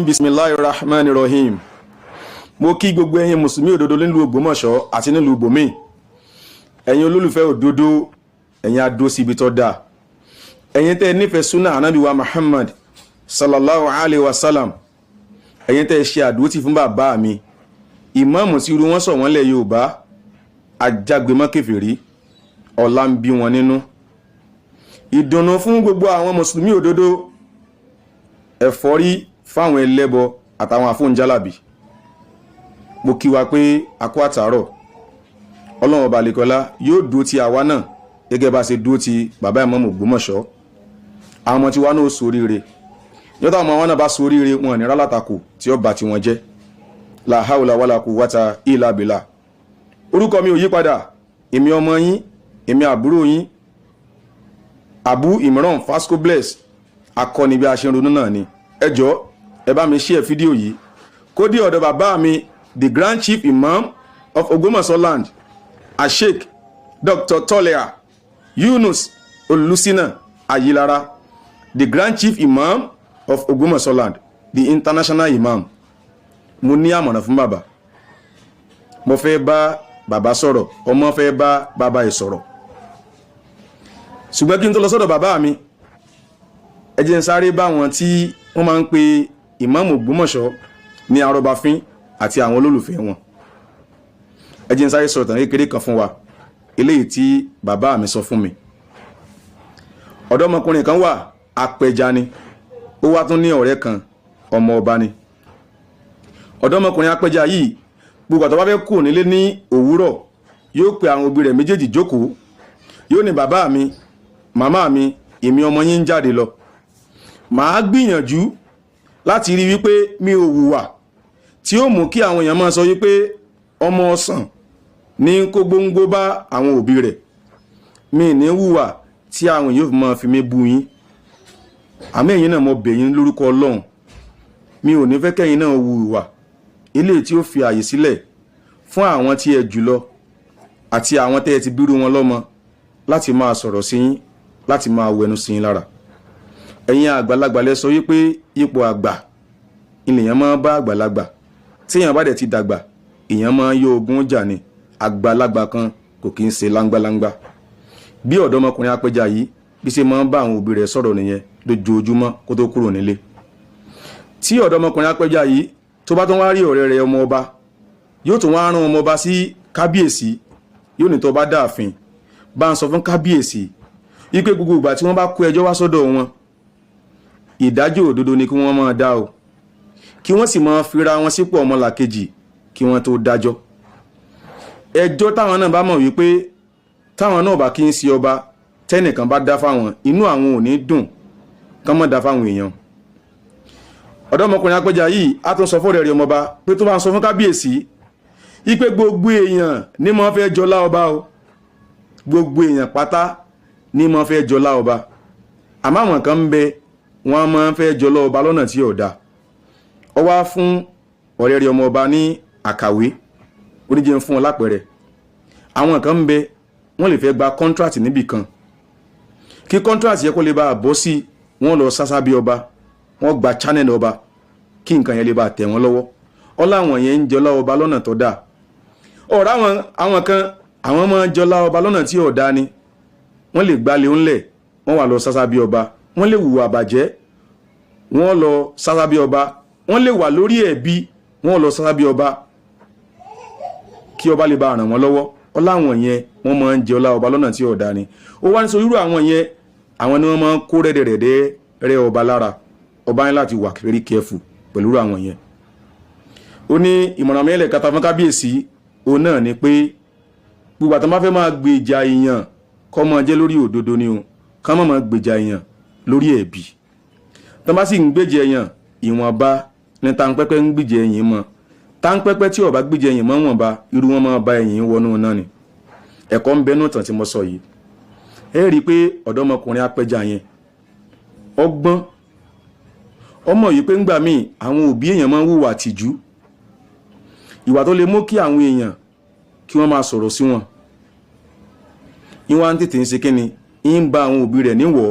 Bismillahirrahmanirrahim. Mo kí gbogbo ẹ̀yin mùsùlùmí òdodo nílùú Ògbómọ̀ṣọ́ àti nílùú bòmí. Ẹ̀yin olólùfẹ́ òdodo, ẹ̀yin adó síbi tó dáa. Ẹ̀yin tẹ́ nífẹ̀ẹ́ súnà Ànábì wa Muhammad sallallahu alaihi wasallam. Ẹ̀yin tẹ́ ṣe àdúrótì fún bàbá mi. Ìmáàmù tí irú wọn sọ wọ́n lẹ̀ Yorùbá, ajágbémọ́ kèfèrí, ọlá ń bí wọn nínú. Ìdùnnú fún gbogbo àwọn mùsùlùmí òdodo, ẹ̀fọ́rí fáwọn ẹlẹ́bọ àtàwọn àfóúnjálàbí. Mo kí wa pé a kú àtàárọ̀. Ọlọ́run ọba àlekọ́lá yóò dúró ti àwa náà gẹ́gẹ́ bá ṣe dúró ti bàbá Ìmáàmù Ògbómọ̀ṣọ́. Àwọn ọmọ tí wa náà ṣoríire. Yọ́tà ọmọ wọn náà bá ṣoríire wọn ní rálátakò tí ó bá ti wọn jẹ́. La hawla wala quwwata illa billah. Orúkọ mi ò yí padà. Èmi ọmọ yín, èmi àbúrò yín, Abu Imran Fasco Bless, akọni bí a ṣe ń ronú náà ni. Ẹ jọ̀ọ́, ẹ bá mi share fídíò yìí kó dé ọ̀dọ̀ bàbá mi, the Grand Chief Imam of Ògbómọ̀ṣọ́ land, Sheikh Dr. Tolea Yunus Olusina Ayilara, the Grand Chief Imam of Ògbómọ̀ṣọ́ land, the international imam. Mo ní àmọ̀ràn fún bàbá. Mo fẹ́ bá bàbá sọ̀rọ̀, ọmọ fẹ́ bá bàbá ẹ̀ sọ̀rọ̀. Ṣùgbọ́n kí n tó lọ sọ́dọ̀ bàbá mi, ẹ jẹ́ n sáré bá wọn tí wọ́n máa ń pe Ìmáàmù Ògbómọ̀ṣọ́ ní arọbafín àti àwọn olólùfẹ́ wọn. Ẹ jẹ́ n sáré sọ̀rọ̀ tàn kékeré kan fún wa, eléyìí tí bàbá mi sọ fún mi. Ọ̀dọ́mọkùnrin kan wà, apẹja ni, ó wá tún ní ọ̀rẹ́ kan, ọmọ ọba ni. Ọ̀dọ́mọkùnrin apẹja yìí, gbogbo àtọ́ bá fẹ́ kú nílé ní òwúrọ̀, yóò pe àwọn òbí rẹ̀ méjèèjì jókòó, yóò ní bàbá mi, màmá mi, èmi ọmọ yín ń jáde lọ. Màá gbìyànjú láti rí wípé mi ò hùwà tí ó mú kí àwọn èèyàn máa sọ wípé ọmọ ọ̀sán ní kó gbóngbó bá àwọn òbí rẹ̀. Mi ní hùwà tí àwọn èèyàn máa fi mí bú yín. Àmọ́ ẹ̀yin náà mo bẹ̀ yín lórúkọ Ọlọ́run. Mi ò ní fẹ́ kẹ́yin náà hùwà ilé tí ó fi àyè sílẹ̀ fún àwọn tí ẹ jùlọ àti àwọn tẹ́ ẹ ti bírú wọn lọ́mọ láti máa sọ̀rọ̀ sí yín, láti máa wẹnu sí yín lára. Ẹ̀yin àgbàlagbà lẹ sọ wípé ipò àgbà ènìyàn máa bá àgbàlagbà, tí èèyàn bá dẹ̀ ti dàgbà èèyàn máa yọ ogun jà ní. Àgbàlagbà kan kò kí ń ṣe láńgbáláńgbá. Bí ọ̀dọ́mọkùnrin apẹja yìí bí ṣe máa ń bá àwọn òbí rẹ̀ sọ̀rọ̀ nìyẹn lójoojúmọ́ kó tó kúrò nílé. Tí ọ̀dọ́mọkùnrin apẹja yìí tó bá tún wá rí ọ̀rẹ́ rẹ̀ ọmọ ọba, yóò tún wá rán ọmọ ọba sí kábíyèsí, yóò ní tó bá dáàfin bá ń sọ fún kábíyèsí wípé gbogbo ìgbà tí wọ́n bá kó ẹjọ́ wá sọ́dọ̀ wọn, ìdájọ́ òdodo ni kí wọ́n máa dá o, kí wọ́n sì máa fira wọn sípò ọmọlàkejì kí wọ́n tó dájọ́. Ẹjọ́ táwọn náà bá mọ̀ wípé táwọn náà bá kí ń sí ọba, tẹ́nìkan bá dá fáwọn, inú àwọn ò ní dùn kán mọ́ dá fáwọn èèyàn. Ọ̀dọ́mọkùnrin apẹja yìí á tún sọ fọ́rẹ̀ rẹ̀ ọmọba pé tó bá ń sọ fún kábíyèsí wípé gbogbo èèyàn ní máa fẹ́ jọlá ọba o, gbogbo èèyàn pátá ní máa fẹ́ jọlá ọba. Àmọ́ àwọn kan ń bẹ wọ́n máa fẹ́ jọlá ọba lọ́nà tí ò dáa. Ó wá fún ọ̀rẹ́ rẹ̀ ọmọba ní àkàwé, oníjẹ́ ń fún ọ lápẹẹrẹ. Àwọn kan ń bẹ wọ́n lè fẹ́ gba contract níbì kan, kí contract yẹ kó lè bá bọ́ sí wọ́n lọ sásá bí ọba, wọ́n gba channel ọba kí nǹkan yẹn lè bá tẹ̀ wọ́n lọ́wọ́. Ọláwọn yẹn ń jọlá ọba lọ́nà tó dáa. Ọ̀rọ̀ àwọn kan àwọn máa ń jọlá ọba lọ́nà tí ò dáa ni. Wọ́n lè gbalẹ̀ ńlẹ̀, wọ́n wà lọ sásá bí ọba, wọ́n lè hùwà bàjẹ́, wọ́n lọ sásá bí ọba, wọ́n lè wà lórí ẹ̀bi, wọ́n lọ sásá bí ọba kí ọba lè bá ràn wọ́n lọ́wọ́. Ọláwọn yẹn wọ́n máa ń jọlá ọba lọ́nà tí ò dáa ni. Ó wá ní sọ irú àwọn yẹn, àwọn ni wọ́n máa ń kó rẹ́dẹ̀rẹ̀dẹ̀ rẹ́ ọba lára. Ọba ní láti wà very careful pẹ̀lú àwọn yẹn. Ó ní ìmọ̀ràn mẹ́lẹ̀ kata fún kábíyèsí, ó náà ni pé gbogbo àtàn bá fẹ́ máa gbèjà èèyàn kó máa jẹ́ lórí òdodo ni o, ká máa gbèjà èèyàn lórí ẹ̀bi. Tán bá sì ń gbèjà èèyàn ìwọ̀nba ní táńpẹ́pẹ́ ń gbèjà èèyàn mọ́. Táńpẹ́pẹ́ tí ó bá gbèjà èèyàn mọ́ wọ̀nba, irú wọn máa bá èèyàn wọnú náà ni. Ẹ̀kọ́ ń bẹnu tàn tí mo sọ yìí. Ẹ rí i pé ọ̀dọ́mọkùnrin apẹja yẹn ọgbọ́n, ọmọ yìí pé ńgbà míì àwọn òbí èèyàn máa ń hùwà tìjú, ìwà tó lè mú kí àwọn èèyàn kí wọ́n máa sọ̀rọ̀ sí wọn. Ìwà ń tètè ń ṣe kíni, ń bá àwọn òbí rẹ̀ níwọ̀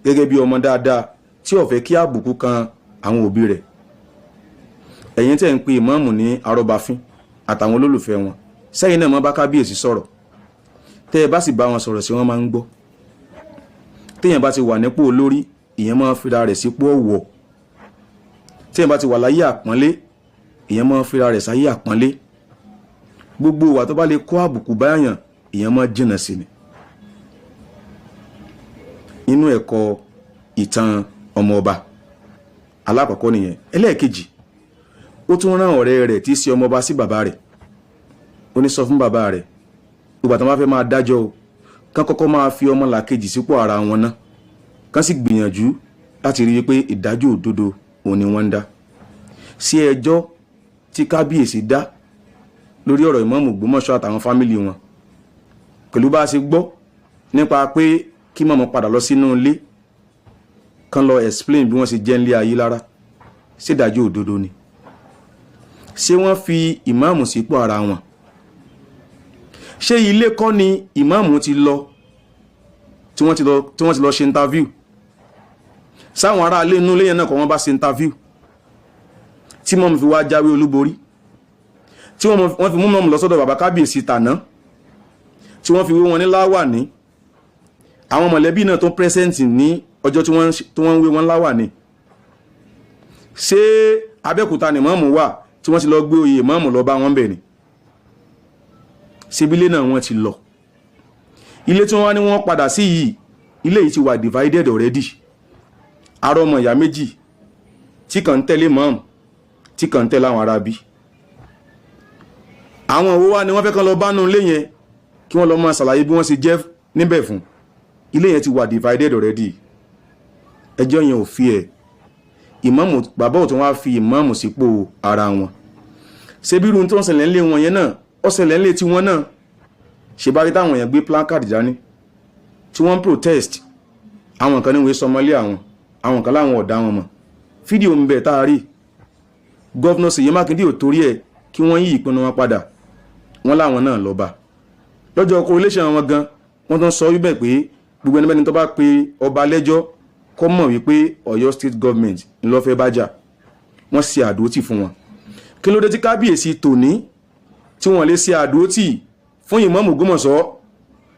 gẹ́gẹ́ bí ọmọ dáadáa tí ó fẹ́ kí àbùkù kan àwọn òbí rẹ̀. ẹ̀yin tẹ́ ń pe ìmáàmù ní arọ́bàfín àtàwọn olólùfẹ́ wọn sẹ́yìn náà mọ́ bá kábíyèsí sọ̀rọ̀ tẹ́ ẹ bá sì bá wọn sọ̀rọ̀ sí wọn máa ń gbọ́ téèyàn bá ti wà nípò olórí ìyẹn máa ń fira rẹ̀ sípò ọ̀wọ̀ téèyàn bá ti wà láyé àpọ́nlé ìyẹn máa ń fira rẹ̀ sáyé àpọ́nlé gbogbo ìwà tó bá lè kó àbùkù báyàn ìyẹn máa jìnnà sí ni. nínú ẹ̀kọ́ ìtàn ọmọ ọba alákọ̀ọ́kọ́ nìyẹn. ẹlẹ́ẹ̀kejì ó tún rán ọ̀rẹ́ rẹ̀ tí í ṣe ọmọ ọba sí bàbá rẹ̀ ó ní sọ fún bàbá rẹ̀ ìgbà tó máa fẹ́ máa dájọ́ o kán kọ́kọ́ máa fi ọmọ làkejì sípò ara wọn ná kán sì gbìyànjú láti rí i pé ìdájọ́ òdodo òun ni wọ́n ń dá sí ẹjọ́ tí kábíyèsí dá lórí ọ̀rọ̀ ìmáàmù Ògbómọ̀ṣọ́ àtàwọn fámìlì wọn pẹ̀lú bá a ṣe gbọ́ nípa pé kí mọ̀mọ́ padà lọ sínú ilé kán lọ explain bí wọ́n ṣe jẹ́ nílé ayé lára ṣé ìdájọ́ òdodo ni ṣé wọ́n fi ìmáàmù sípò ara wọn ṣé ilé kọ́ ni ìmáàmù ti lọ tí wọ́n ti lọ ṣe interview sáwọn ará ilé inú ilé yẹn náà kọ́ wọ́n bá ṣe interview tí mọ̀mù fi wá jáwé olúborí tí wọ́n fi mú mọ̀mù lọ sọ́dọ̀ bàbá kábíyèsí tàná tí wọ́n fi wé wọn ní láwàní àwọn mọ̀lẹ́bí náà tó present ní ọjọ́ tí wọ́n ń wé wọn láwàní ṣé Abẹ́òkúta ni mọ̀mù wà tí wọ́n ti lọ gbé oyè mọ̀mù lọ bá wọn bẹ̀ ni síbílé náà wọ́n ti lọ ilé tí wọ́n wá ní wọ́n padà sí yìí ilé yìí ti wà divided already ará ọmọ ìyá méjì tí kàn ń tẹ̀lé mọ̀mù tí kàn ń tẹ̀lé àwọn arábí àwọn òwò wa ni wọ́n fẹ́ kàn lọ bá nù ilé yẹn kí wọ́n lọ máa ṣàlàyé bí wọ́n ṣe jẹ́ níbẹ̀ fún ilé yẹn ti wà divided already ẹjọ́ yẹn ò fi ẹ̀ ìmáàmù bàbá ò tún wá fi ìmáàmù sípò ara wọn ṣé bí irun tó ń ṣẹlẹ̀ ńlé wọn yẹn náà ó ṣẹlẹ̀ ńlé tiwọn náà ṣe bá rí táwọn èèyàn gbé placard dání tí wọ́n ń protest àwọn kan níwèé sọmọlé àwọn kan láwọn ọ̀dà wọn mọ̀ fídíò ń bẹ̀ tá a rí gọ́vnọ̀ Ṣèyí Mákindé ò torí ẹ̀ kí wọ́n yí ìpinnu wọn padà wọ́n láwọn náà lọ́ba lọ́jọ́ correlation wọn gan wọ́n tún sọ wíbẹ̀ pé gbogbo ẹnikẹ́ni tó bá pe ọba lẹ́jọ́ kó mọ̀ wípé Ọ̀yọ́ state government ńlọ fẹ́ bá jà wọ́n ṣe àdótì fún wọn kí ló dé tí kábíyèsí tòní tí wọ́n lè ṣe àdótì fún ìmáàmù Ògbómọ̀ṣọ́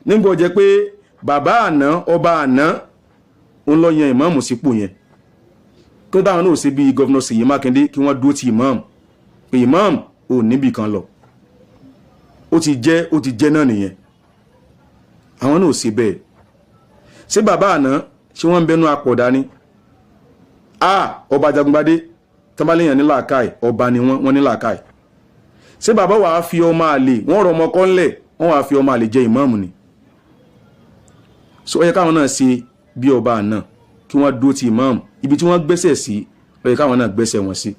nígbà jẹ́ pé bàbá àná ọba àná ń lọ yan ìmáàmù sípò yẹn kí táwọn náà ṣe bí gọ́vnọ̀ Ṣèyí Mákindé kí wọ́n dúró ti ìmáàmù pé ìmáàmù ò níbì kan lọ ó ti jẹ́ náà nìyẹn àwọn náà ṣe bẹ́ẹ̀ ṣé bàbá àná ṣé wọ́n ń bẹnu àpọ̀dá ni ọba Jagungbadé tọ́bálẹ̀yàn ní làákàì ọba ni wọ́n ní làákàì ṣé bàbá wàá fi ọmọ àlè wọ́n rọ ọmọ kọ́ńlẹ̀ wọ́n wàá fi ọmọ àlè jẹ ìmáàmù ni so ó yẹ káwọn náà ṣe bí ọba àná kí wọ́n dúró ti ìmáàmù ibi tí wọ́n gbẹ́sẹ̀ sí ó yẹ káwọn náà gbẹ́sẹ̀ wọn sí.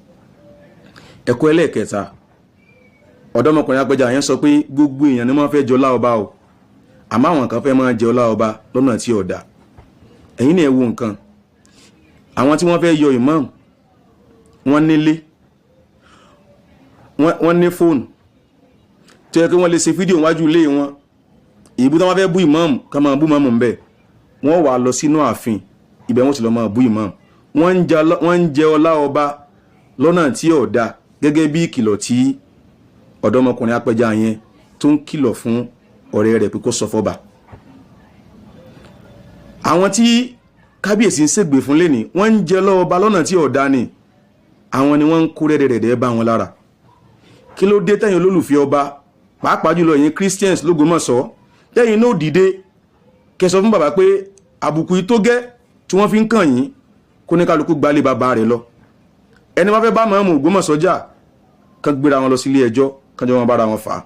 ẹ̀kọ́ ẹlẹ́ẹ̀kẹta ọ̀dọ́mọkùnrin apẹja yẹn sọ pé gbogbo èèyàn ni wọ́n fẹ́ jọlá ọba o àmọ́ àwọn kan fẹ́ máa jẹ ọlá ọba lọ́nà tí ọ̀dà ẹ̀yin ni ẹ wo nǹkan àwọn tí wọ́n fẹ́ yọ ìmáàmù wọ́n nílé wọ́n ní fóònù tó yẹ kí wọ́n lè ṣe fídíò wájú ilé wọn ìbú tí wọ́n fẹ́ bú ìmáàmù ká máa bú ìmáàmù ńbẹ̀ wọ́n wà lọ sínú ààfin ibẹ̀ wọ́n ti lọ máa bú ìmáàmù wọ́n ń jẹ ọlá ọba lọ́nà tí ọ̀dà gẹ́gẹ́ bí ìkìlọ̀ tí ọ̀dọ́mọkùnrin apẹja yẹn tó ń kìlọ̀ fún ọ̀rẹ́ rẹ̀ pé kó sọ fọ́ba. àwọn tí kábíyèsí ń ṣègbè fún lẹ́ni wọ́n ń jẹ lọ́ọ̀ba lọ́nà tí ọ̀dà ni àwọn ni wọ́n ń kó rẹ́dẹ̀rẹ̀dẹ̀ bá wọn lára. kí ló dé tẹ̀yin olólùfẹ́ ọba pàápàá jùlọ ẹ̀yin Christians l'Ógbómọ̀ṣọ́ tẹ̀yin náà dìde kẹsọ fún bàbá pé àbùkù yìí tó gẹ́ tí wọ́n fi ń kàn yín kó ní kálukú gbalé bàbá rẹ̀ lọ ẹni wọ́n fẹ́ bá Ìmáàmù Ògbómọ̀ṣọ́ jà kan gbéra wọn lọ sílé ẹjọ́ kan jọ wọn bára wọn fà á.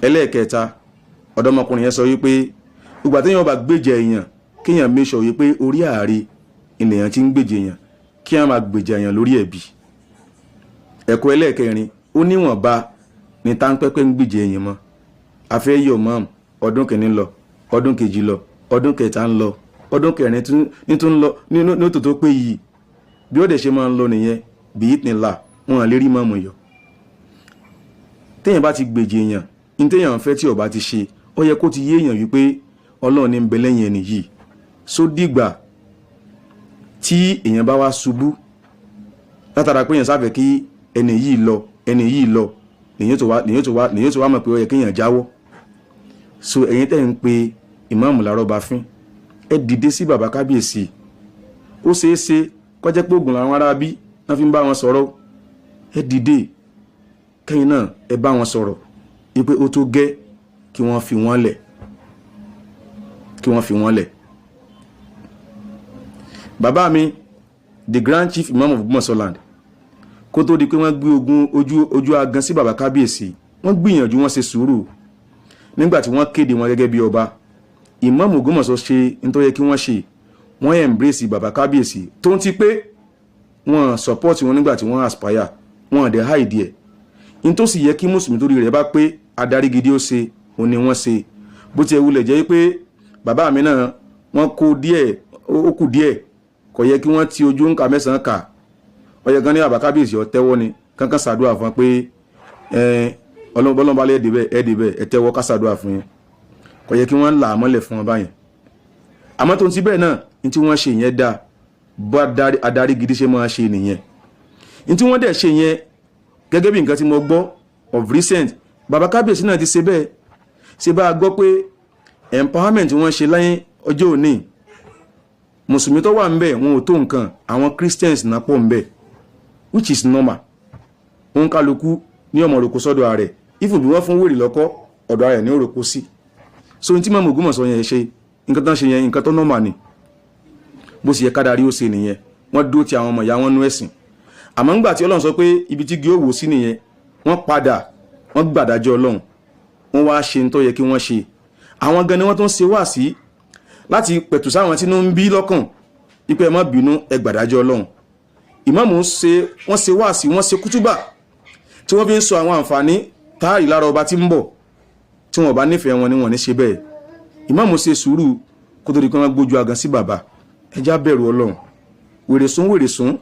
ẹlẹ́ẹ̀kẹta ọ̀dọ́mọkùnrin yẹn sọ wípé ìgbà téèyàn bá gbèjà èèyàn kéèyàn make sure wípé orí ààrẹ ènìyàn ti ń gbèjà èèyàn kí wọ́n máa gbèjà èèyàn lórí ẹ̀bi. ẹ̀kọ́ ẹlẹ́ẹ̀kẹrin ó níwọ̀nba ní táńpẹ́pẹ́ ń gbèjà èèyàn mọ́ afẹ́ yọ mọ́ọ̀mù ọdún kìíní lọ ọdún kejì lọ ọdún kẹta ń lọ ọdún kẹrin tún lọ ní òtò tó pé yìí bí ó dẹ̀ ṣe máa ń lọ nìyẹn bí ìtìnlá wọn lè rí mọ́ọ̀mù yọ. téèyàn bá ti gbèjà èèyàn ní téèyàn fẹ́ tí ọba ti ṣe ó yẹ kó ti yé èèyàn wípé Ọlọ́run ní ń bẹ lẹ́yìn ẹni yìí só dìgbà tí èèyàn bá wá ṣubú látara pé èèyàn sáfẹ́ kí ẹni yìí lọ lèyìn tó wá mọ̀ pé ó yẹ kéèyàn jáwọ́. So ẹ̀yin tẹ́ ń pe ìmáàmù Lárọ́báfín ẹ dìde sí bàbá kábíyèsí. Ó ṣeé ṣe kó jẹ́ pé oògùn làwọn ará bí wọ́n fi ń bá wọn sọ̀rọ̀. Ẹ dìde kẹ́yìn náà ẹ bá wọn sọ̀rọ̀ wípé ó tó gẹ́ kí wọ́n fi wọ́n lẹ̀. Bàbá mi the Grand Chief Imam of Ogbomosoland kó tó di pé wọ́n gbé ojú agan sí bàbá kábíyèsí, wọ́n gbìyànjú, wọ́n ṣe sùúrù nígbàtí wọ́n kéde wọn gẹ́gẹ́ bí ọba. Imam Ògbómọ̀ṣọ́ ṣe nítorí yẹ kí wọ́n ṣe, wọ́n embrace bàbá kábíyèsí tó ń ti pé wọ́n support wọn nígbàtí wọ́n aspire, wọ́n dẹ̀ hide ẹ̀. In tó sì yẹ kí mùsùlùmí torí rẹ̀ bá pé adarí gidi ó ṣe, ó ní wọ́n ṣe. Bó ti wulẹ̀ jẹ́ pé bàbá mi náà wọ́n kó díẹ̀, ó kù díẹ̀, kò yẹ kí wọ́n ti ojú ń ka mẹ́sàn-án kà. Ó yẹ gan ní bàbá kábíyèsí ó tẹ́wọ́ ni kankan ṣàdúrà fún pé Ọlọ́run bá lè ẹ̀dìbẹ̀ ẹ̀tẹ́wọ́ ká ṣàdúrà fún yẹn. Kò yẹ kí wọ́n là á mọ́lẹ̀ fún wọn báyẹn. Àmọ́ tó ń ti bẹ́ẹ̀ náà ní tí wọ́n ṣe yẹn dáa, bá adarí gidi ṣe máa ṣe nìyẹn. Ní tí wọ́n dẹ̀ ṣe yẹn gẹ́gẹ́ bí nǹkan tí mo gbọ́ of recent, bàbá kábíyèsí náà ti ṣe bẹ́ẹ̀. Ṣé bá a gbọ́ pé empowerment wọ́n ṣe láyé ọjọ́ òní, mùsùlùmí tó wà ń bẹ̀ wọn ò tó nǹkan, àwọn Christians náà pọ̀ ń bẹ̀, which is normal. Òun kálukú ní ọmọ òròkó sọ́dọ̀ ààrẹ, ìfòbí wọ́n fún wèrè lọ́kọ́ ọ̀dọ̀ ààrẹ ní òròkó sí. So ní tí Imam Ògbómọ̀ṣọ́ yẹn ṣe, nǹkan tán ṣe yẹn nǹkan tó normal ni, bó sì yẹ kádàrí ó ṣe nìyẹn. Wọ́n dúró ti àwọn ọmọ ìyá wọn nú ẹ̀sìn. Àmọ́ ńgbà tí Ọlọ́run sọ pé ibi tí gí ó wò sí nìyẹn, wọ́n padà, wọ́n gbàdájọ́ Ọlọ́run, wọ́n wá ṣe ní tó yẹ kí wọ́n ṣe. Àwọn gan ni wọ́n tó ń ṣe wá sí láti pẹ̀tù sáwọn tí ń bí lọ́kàn ipé ẹ má bínú, ẹ gbàdájọ́ Ọlọ́run. Ìmáàmù wọ́n ṣe wá sí, wọ́n ṣe kútúbà tí wọ́n fi ń sọ àwọn àǹfààní táàrí lára ọba tí ń bọ̀, tí wọ́n bá nífẹ̀ẹ́ wọn ni wọ́n ní ṣe bẹ́ẹ̀. Ìmáàmù ṣe sùúrù kó tó di pé wọ́n gbójú agan sí bàbá. Ẹjá bẹ̀rù Ọlọ́run. Wèrè sún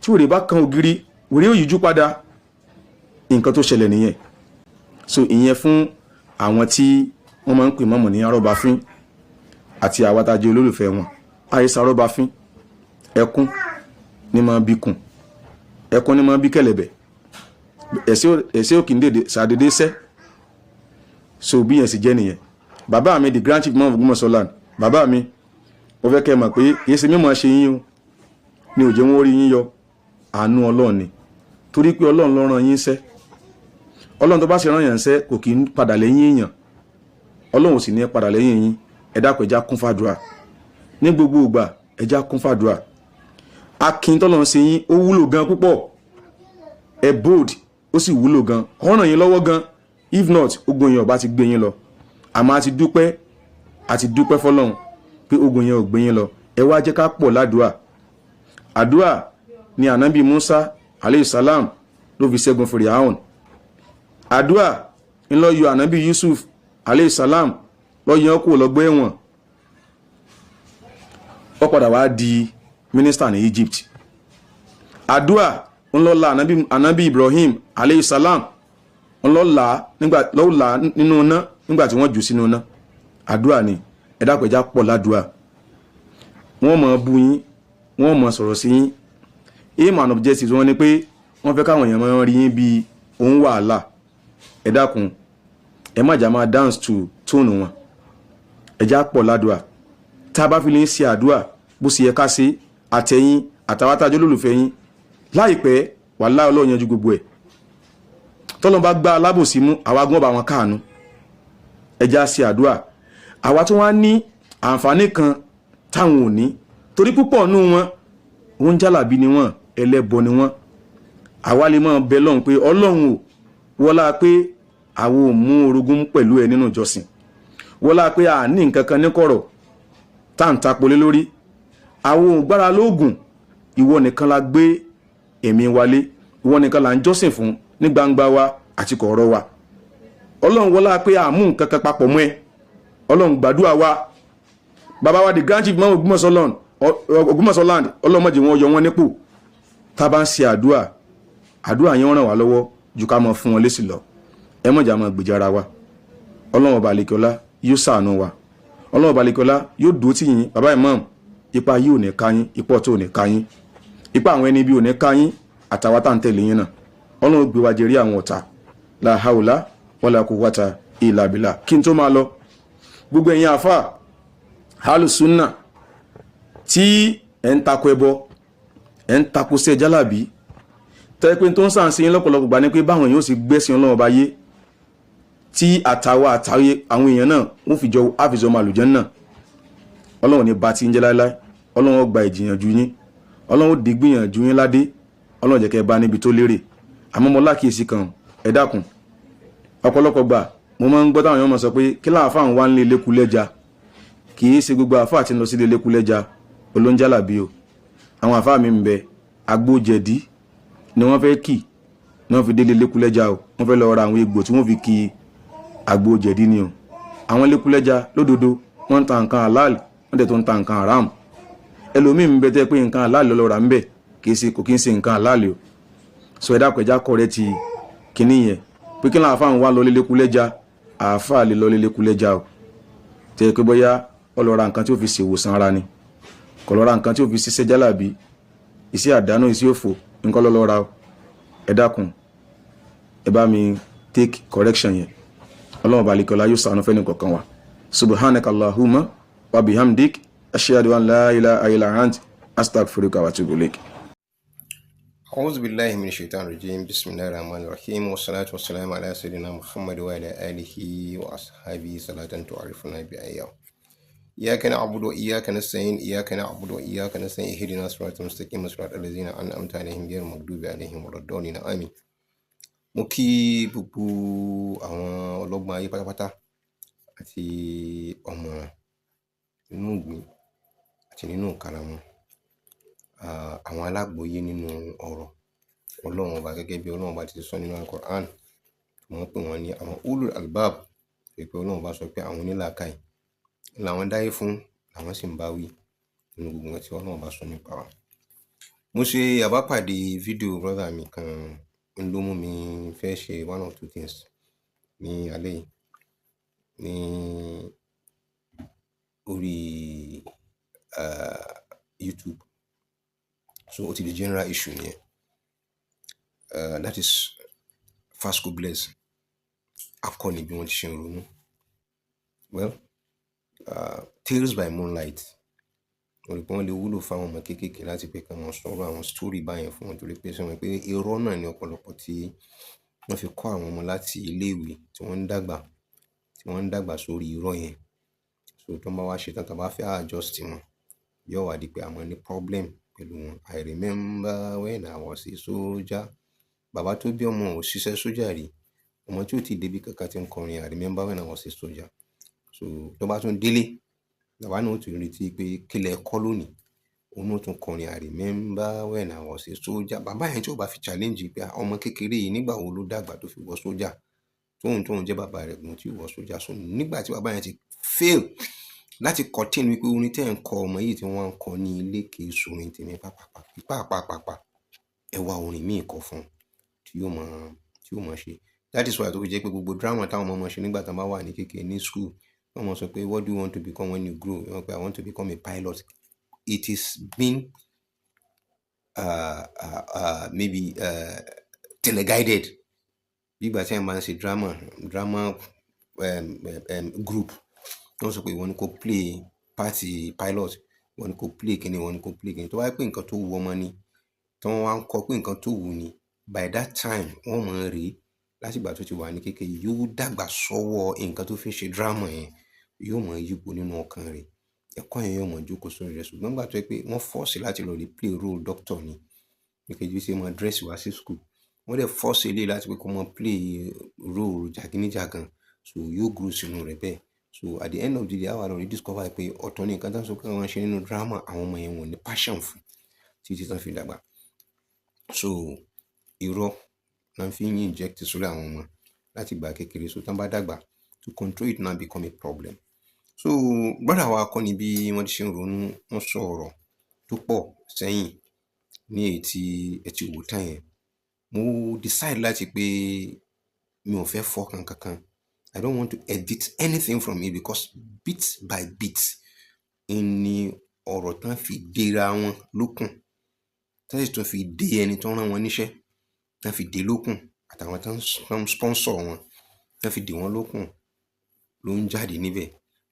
tí wèrè bá kan ògiri, wèrè ó yíjú padà. Nǹkan tó ṣẹlẹ̀ nìyẹn. So ìyẹn fún àwọn tí wọ́n máa ń pè Ìmáàmù ní Arọ́báfín àti àwa tá jẹ́ olólùfẹ́ wọn. Àìsà Arọ́báfín, ẹkún ní máa bí kùn, ẹkún ní máa bí kẹ̀lẹ̀bẹ̀, ẹ̀sẹ̀ òkì ń sàdédé sẹ́. So bí yẹn sì jẹ́ nìyẹn. Bàbá mi the Grand Chief Imam of Ogbomosoland, bàbá mi ó fẹ́ kẹ́ mọ̀ pé kìí ṣe mímọ̀ ṣe yín o ní òjò wọn orí yín yọ, àánú Ọlọ́run ni. Torí pé Ọlọ́run ló rán yín sẹ́. Ọlọ́run tó bá ṣe rán yàn sẹ́ kò kí ń padà lẹ́yìn èèyàn. Ọlọ́run sì ní padà lẹ́yìn yín. Ẹ dákun, ẹjá kún fàdúrà ní gbogbo ìgbà, ẹjá kún fàdúrà. Akin tọ́lọ́run ṣe yín ó wúlò gan púpọ̀. Ẹ bold, ó sì wúlò gan, ó ràn yín lọ́wọ́ gan. If not, ogun yẹn ò bá ti gbé yín lọ. Àmọ́ àti dúpẹ́ fọ́lọ́run pé ogun yẹn ò gbé yín lọ. Ẹ wá jẹ́ ká pọ̀ ládùúà. Àdúà ni Ànábì Musa alayhi salam ló fi ṣẹ́gun Fíráùn. Àdúà ń lọ yọ Ànábì Yusuf alayhi salam lọ yọ kúrò lọ́gbà ẹ̀wọ̀n. Ó padà wá di mínísítà ní Egypt. Àdúà ń lọ la Ànábì Ibrahim alayhi salam ń lọ la nínú iná nígbà tí wọ́n jù sínú iná. Àdúà ni. Ẹ dákun, ẹjá pọ̀ ládùúà. Wọ́n máa bú yín, wọ́n máa sọ̀rọ̀ sí yín. Aim and objectives wọ́n ní pé wọ́n fẹ́ káwọn èèyàn máa rí yín bí òun wàhálà. Ẹ dákun, ẹ má jà máa dance to tone wọn. Ẹjá pọ̀ ládùúà. Tá a bá fi lè ń ṣe àdúà bó ṣe yẹ ká ṣe, àtẹ̀yìn àtàwátájọ́ lólùfẹ́ yín, láìpẹ́ wàláhì Ọlọ́run yanjú gbogbo ẹ̀. Tọ́lọ́run bá gbá alábòsí mú, àwa gan bá wọn káàánú. Ẹjá ṣe àdúà. Àwa tó wá ní àǹfààní kan táwọn ò ní, torí púpọ̀ nú wọn wọ́n jálàbí ni wọ́n, ẹlẹ́bọ ni wọ́n. Àwa lè máa bẹ Ọlọ́run pé Ọlọ́run ò wọlá pé àwọn ò mú orogún pẹ̀lú ẹ nínú ìjọsìn, wọlá pé a ní nǹkan kan ní kọ̀rọ̀ tá ń tapolé lórí, àwọn ò gbára lóògùn, ìwọ nìkan la gbé ẹ̀mí wálé, ìwọ nìkan la ń jọ́sìn fún ní gbangba wa àti kọ̀ọ̀rọ̀ wa. Ọlọ́run wọlá pé a mú nǹkan kan papọ̀ mọ́ ẹ, Ọlọ́run gbàdúrà wa. Bàbá wa the Grand Chief Imam Ogbomosoland, Ọlọ́run má jẹ́ wọn yọ wọn nípò. Tá bá ń ṣe àdúà yẹn ràn wá lọ́wọ́ ju ká mọ fún wọn lésì lọ. Ẹ má jà máa gbèjà ara wa. Ọlọ́run ọba àlekọ́lá yóò ṣàánú wa. Ọlọ́run ọba àlekọ́lá yóò dúró tì yín. Bàbá Imam, ipa yìí ò ní ká yín, ipò tó ò ní ká yín, ipa àwọn ẹni bí ò ní ká yín, àtàwọn tá à ń tẹ̀lé yín náà ọlọ́run gbé wa jẹ́rí àwọn ọ̀tá la haula wala quwwata illa billah. Kí n tó máa lọ gbogbo ẹ̀yin àfà alùsùnà tí ẹ̀ ń takò ẹbọ ẹ̀ ń takò sí jálàbí tẹ́ pé tó ń sàn sí yín lọ́pọ̀lọpọ̀ gbà ní pé báwọn èèyàn ó sì gbẹ́sìn ọlọ́run bá yé tí àtàwọn àwọn èèyàn náà wọ́n fi jọ àfìsọ ọmọ àlùjẹ́ náà ọlọ́run ní bá ti ń jẹ́ láíláí ọlọ́run ó gba ìjìyànjú yín ọlọ́run ó dìgbìyànjú yín ládé ọlọ́run jẹ́ kẹ́ bá níbi tó lérè àmọ́ mo lákìísí kan ẹ dákun ọ̀pọ̀lọpọ̀ gbà mo máa ń gbọ́ táwọn èèyàn mọ̀ sọ pé kí láàfà ń wá ń lé lékulẹ́ja kì í ṣe gbogbo àfà tí ń lọ sí ilé lékulẹ́ja olóńjálàbí o àwọn àfà mi ń bẹ agbójẹ̀dí ni wọ́n fẹ́ kì ní wọ́n fi délé lékulẹ́ja o wọ́n fẹ́ lọ ra àwọn egbò tí wọ́n fi kì agbójẹ̀dí ni o àwọn lékulẹ́ja lódodo wọ́n ń ta nǹkan halal wọ́n dẹ̀ tó ń ta nǹkan haram ẹlòmíì ń bẹ tẹ́ pé nǹkan halal lọ́lọ́ ra ń bẹ kò kí ń ṣe nǹkan halal o sọ ẹ̀dá pẹ̀já kọ̀ rẹ ti kíní yẹn pé kí láàfà ń wá lọ lékulẹ́ja àáfà lè lọ lékulẹ́ja o tẹ́ pé bóyá ọlọ́ra nǹkan tí ó fi ṣèwòsàn ara ni kò lọ́ra nǹkan tí ó fi ṣiṣẹ́ jálàbí iṣẹ́ àdánù iṣẹ́ òfò nǹkan lọ́lọ́ra o ẹ dákun ẹ bá mi take correction yẹn ọlọ́run balikọ́lá yóò ṣàánú fẹ́ni kọ̀ọ̀kan wa subhanaka allahumma wa bihamdik ashhadu an la ilaha illa ant astaghfiruka wa atubu ilaik. أعوذ بالله من الشيطان الرجيم بسم الله الرحمن الرحيم والصلاة والسلام على سيدنا محمد وعلى آله وأصحابه صلاة تعرفنا بأيام إياك نعبد وإياك نستعين إياك نعبد وإياك نستعين اهدنا الصراط المستقيم صراط الذين أنعمت عليهم غير المغضوب عليهم ولا الضالين آمين. mo kí gbogbo àwọn ọlọ́gbọ́n ayé pátápátá àti ọ̀mọ̀ràn nínú ìgbín àti nínú ìkarahun àwọn alágbòye nínú ọ̀rọ̀ ọlọ́run ọba gẹ́gẹ́ bí ọlọ́run ọba ti sọ nínú Al-Qur'an wọ́n pè wọ́n ní àwọn ulul albab pé ọlọ́run ọba sọ pé àwọn onílàákàyè làwọn dáyé fún làwọn sì ń bá wí nínú gbogbo wọn tí ọlọ́run ọba sọ nípa wa. mo ṣe àbápàdé fídíò brother mi kan ń ló mú mi fẹ́ ṣe one or two things ní alẹ́ yìí ní orí YouTube. So ó ti di general issue nìyẹn. That is Fasco Bless akọni bí wọ́n ti ṣe ń ronú. Well, Tales by Moonlight wọ́n rí pé wọ́n lè wúlò fáwọn ọmọ kéékèèké láti pé kàn wọ́n sọ̀rọ̀ àwọn story báyẹn fún wọn torí pé sọ wọn pé irọ́ náà ní ọ̀pọ̀lọpọ̀ tí wọ́n fi kọ́ àwọn ọmọ láti iléèwé tí wọ́n ń dàgbà sórí irọ́ yẹn. So tó ń bá wá ṣe tán tá bá fẹ́ adjust wọn yóò wá di pé àwọn ní problem pẹ̀lú wọn. I remember when I was a soldier. Bàbá tó bí ọmọ ò ṣiṣẹ́ sójà rí ọmọ tí ò tí débi kankan ti ń kọrin I remember when I was a soldier. So tó bá tún délé bàbá náà ó tún retí pé kílẹ̀ kọ́ lónìí òun ó tún kọrin I remember when I was a soldier. Bàbá yẹn tí ò bá fi challenge pé ọmọ kékeré yìí nígbà wo ló dàgbà tó fi wọ sójà tóun jẹ́ bàbá rẹ̀ gùn tí wọ sójà. So nígbà tí bàbá yẹn ti fail láti contain wípé orin tẹ́ ń kọ ọmọ yìí tí wọ́n ń kọ ní ilé kìí sorin tèmi pàápàá ẹ wá orin míì kọ fún tí yóò mọ̀ ṣe. That is why tó fi jẹ́ pé gbogbo drama táwọn ọmọ ṣe nígbà tí wọ́n bá wà ní kékeré ní school wọ́n mọ̀ sọ pé what do you want to become when you grow? wọ́n pé I want to become a pilot. It is been maybe teleguided bí ìgbà tí wọ́n máa ń ṣe drama group wọ́n sọ pé wọ́n ní kó play party pilot wọ́n ní kó play kíní wọ́n ní kó play kíní tó wáyé pé nǹkan tó wù ọmọ ni tí wọ́n wá ń kọ pé nǹkan tó wù ni by that time wọ́n mọ̀ ń rí láti ìgbà tó ti wà ní kékeré yóò dàgbà sọ́wọ́ nǹkan tó fi ṣe drama yẹn yóò mọ̀ yípo nínú ọkàn rẹ̀ ẹ̀kọ́ yẹn yóò mọ̀ jókòó sórí rẹ̀. Ṣùgbọ́n gbà tó yẹ pé wọ́n force láti lọ rí play role doctor ni níkejì ṣe mọ̀ dress wá sí school wọ́n dẹ̀ force eléyìí láti pé kó mọ̀ play role jàgínníjàgan so yóò grow sínú rẹ̀ bẹ́ẹ̀. So at the end of the day àwọn àlọ́ rí discover pé ọ̀tọ̀ ní nǹkan tó ń sọ pé wọ́n ṣe nínú drama àwọn ọmọ yẹn wọ́n ní passion fún títí tán fi dàgbà. So irọ́ náà fi ń inject sórí àwọn ọmọ láti gbà kékeré so tán bá dàgbà to control it now become a problem. So brother wa kọ́ ni bí wọ́n ti ṣe ń ronú wọ́n sọ ọ̀rọ̀ tó pọ̀ sẹ́yìn ní èyí tí ẹ ti wò tán yẹn. Mo decide láti pé mi ò fẹ́ fọ́kàn kankan. I don't want to edit anything from it because bit by bit ní ọ̀rọ̀ tán fi dèrà wọn lókun tán sì tún fi dé ẹni tó rán wọn níṣẹ́, tán fi dé lókùn, àtàwọn tán sponsor wọn, tán fi dé wọn lókùn ló ń jáde níbẹ̀.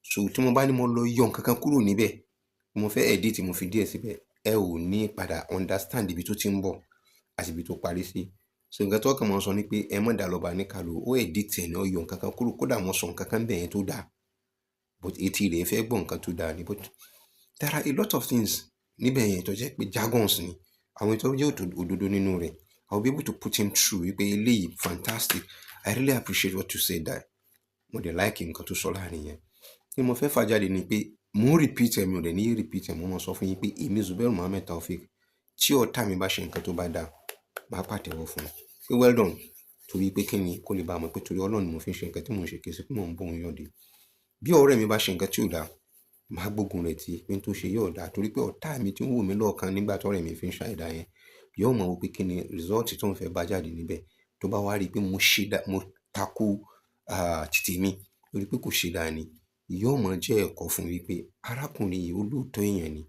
So tí mo bá ní mo lọ yọ nǹkan kan kúrò níbẹ̀, mo fẹ́ edit mo fi díẹ̀ síbẹ̀, ẹ ò ní padà understand ibi tó ti ń bọ̀ àti ibi tó parí sí. So nǹkan tó kàn mọ́ sọ ni pé ẹ mọ̀ dá lọ́ba ní kálò, ó edit ẹ̀ ní ó yọ nǹkan kan kúrò, kódà mo sọ nǹkan kan bẹ̀ yẹn tó dáa, but etí rẹ̀ fẹ́ gbọ́ nǹkan tó dáa ni. But there are a lot of things níbẹ̀ yẹn tó jẹ́ pé jargons ni, àwọn tó jẹ́ òdodo nínú rẹ̀, I will be able to put him through wípé eléyìí fantastic, I really appreciate what you said there. Mo dẹ̀ like nǹkan tó sọ láàrin yẹn. Ní mo fẹ́ fà jáde ni pé mo repeat ẹ̀, mi ò dẹ̀ ní repeat ẹ̀, mo mọ̀ sọ fún yín pé èmi Zubairu Muhammed Taofeek, tí ọ̀tá mi bá ṣe nǹkan tó bá dáa, máa pàtẹ́wọ́ fún un pé well done, torí pé kí ni kó lè bá mọ̀ pé torí Ọlọ́run ni mo fi ń ṣe nǹkan tí mò ń ṣe, kì í ṣe pé mò ń bóun yọ̀dí. Bí ọ̀rẹ́ mi bá ṣe nǹkan tí ò dáa, máa gbógun rẹ̀ tí pé tó ṣe yóò dáa, torí pé ọ̀tá mi tí ń wò mí lọ́ọ̀kan nígbà tọ́rẹ́ mi fi ń ṣàìdá yẹn yóò mọ̀ wípé kí ni result tó ń fẹ́ bá jáde níbẹ̀, tó bá wá rí pé mo takò títì mi lórí pé kò ṣe dáa ni, yóò mọ̀ jẹ́ ẹ̀kọ́ fún wípé arákùnrin yìí olóòótọ́ èèyàn ni,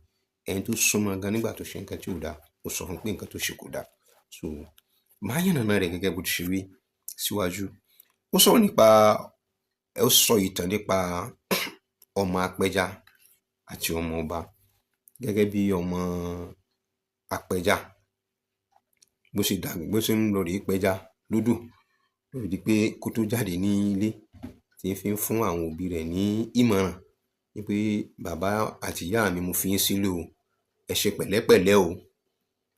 ẹni tó súnmọ́ gan nígbà tó ṣe nǹkan tí ò dáa, ó sọ fún pé nǹkan tó ṣe kò dáa. So máa yànnàná rẹ̀ gẹ́gẹ́ bó ti ṣe rí síwájú. Ó sọ ìtàn nípa ọmọ apẹja àti ọmọ ọba. Gẹ́gẹ́ bí ọmọ apẹja bó ṣe ń lọ rèé pẹja lódò, ló di pé kó tó jáde ní ilé tí ń fi fún àwọn òbí rẹ̀ ní ìmọ̀ràn wípé bàbá àti ìyá mi, mo fi yín sílẹ̀ o, ẹ ṣe pẹ̀lẹ́pẹ̀lẹ́ o,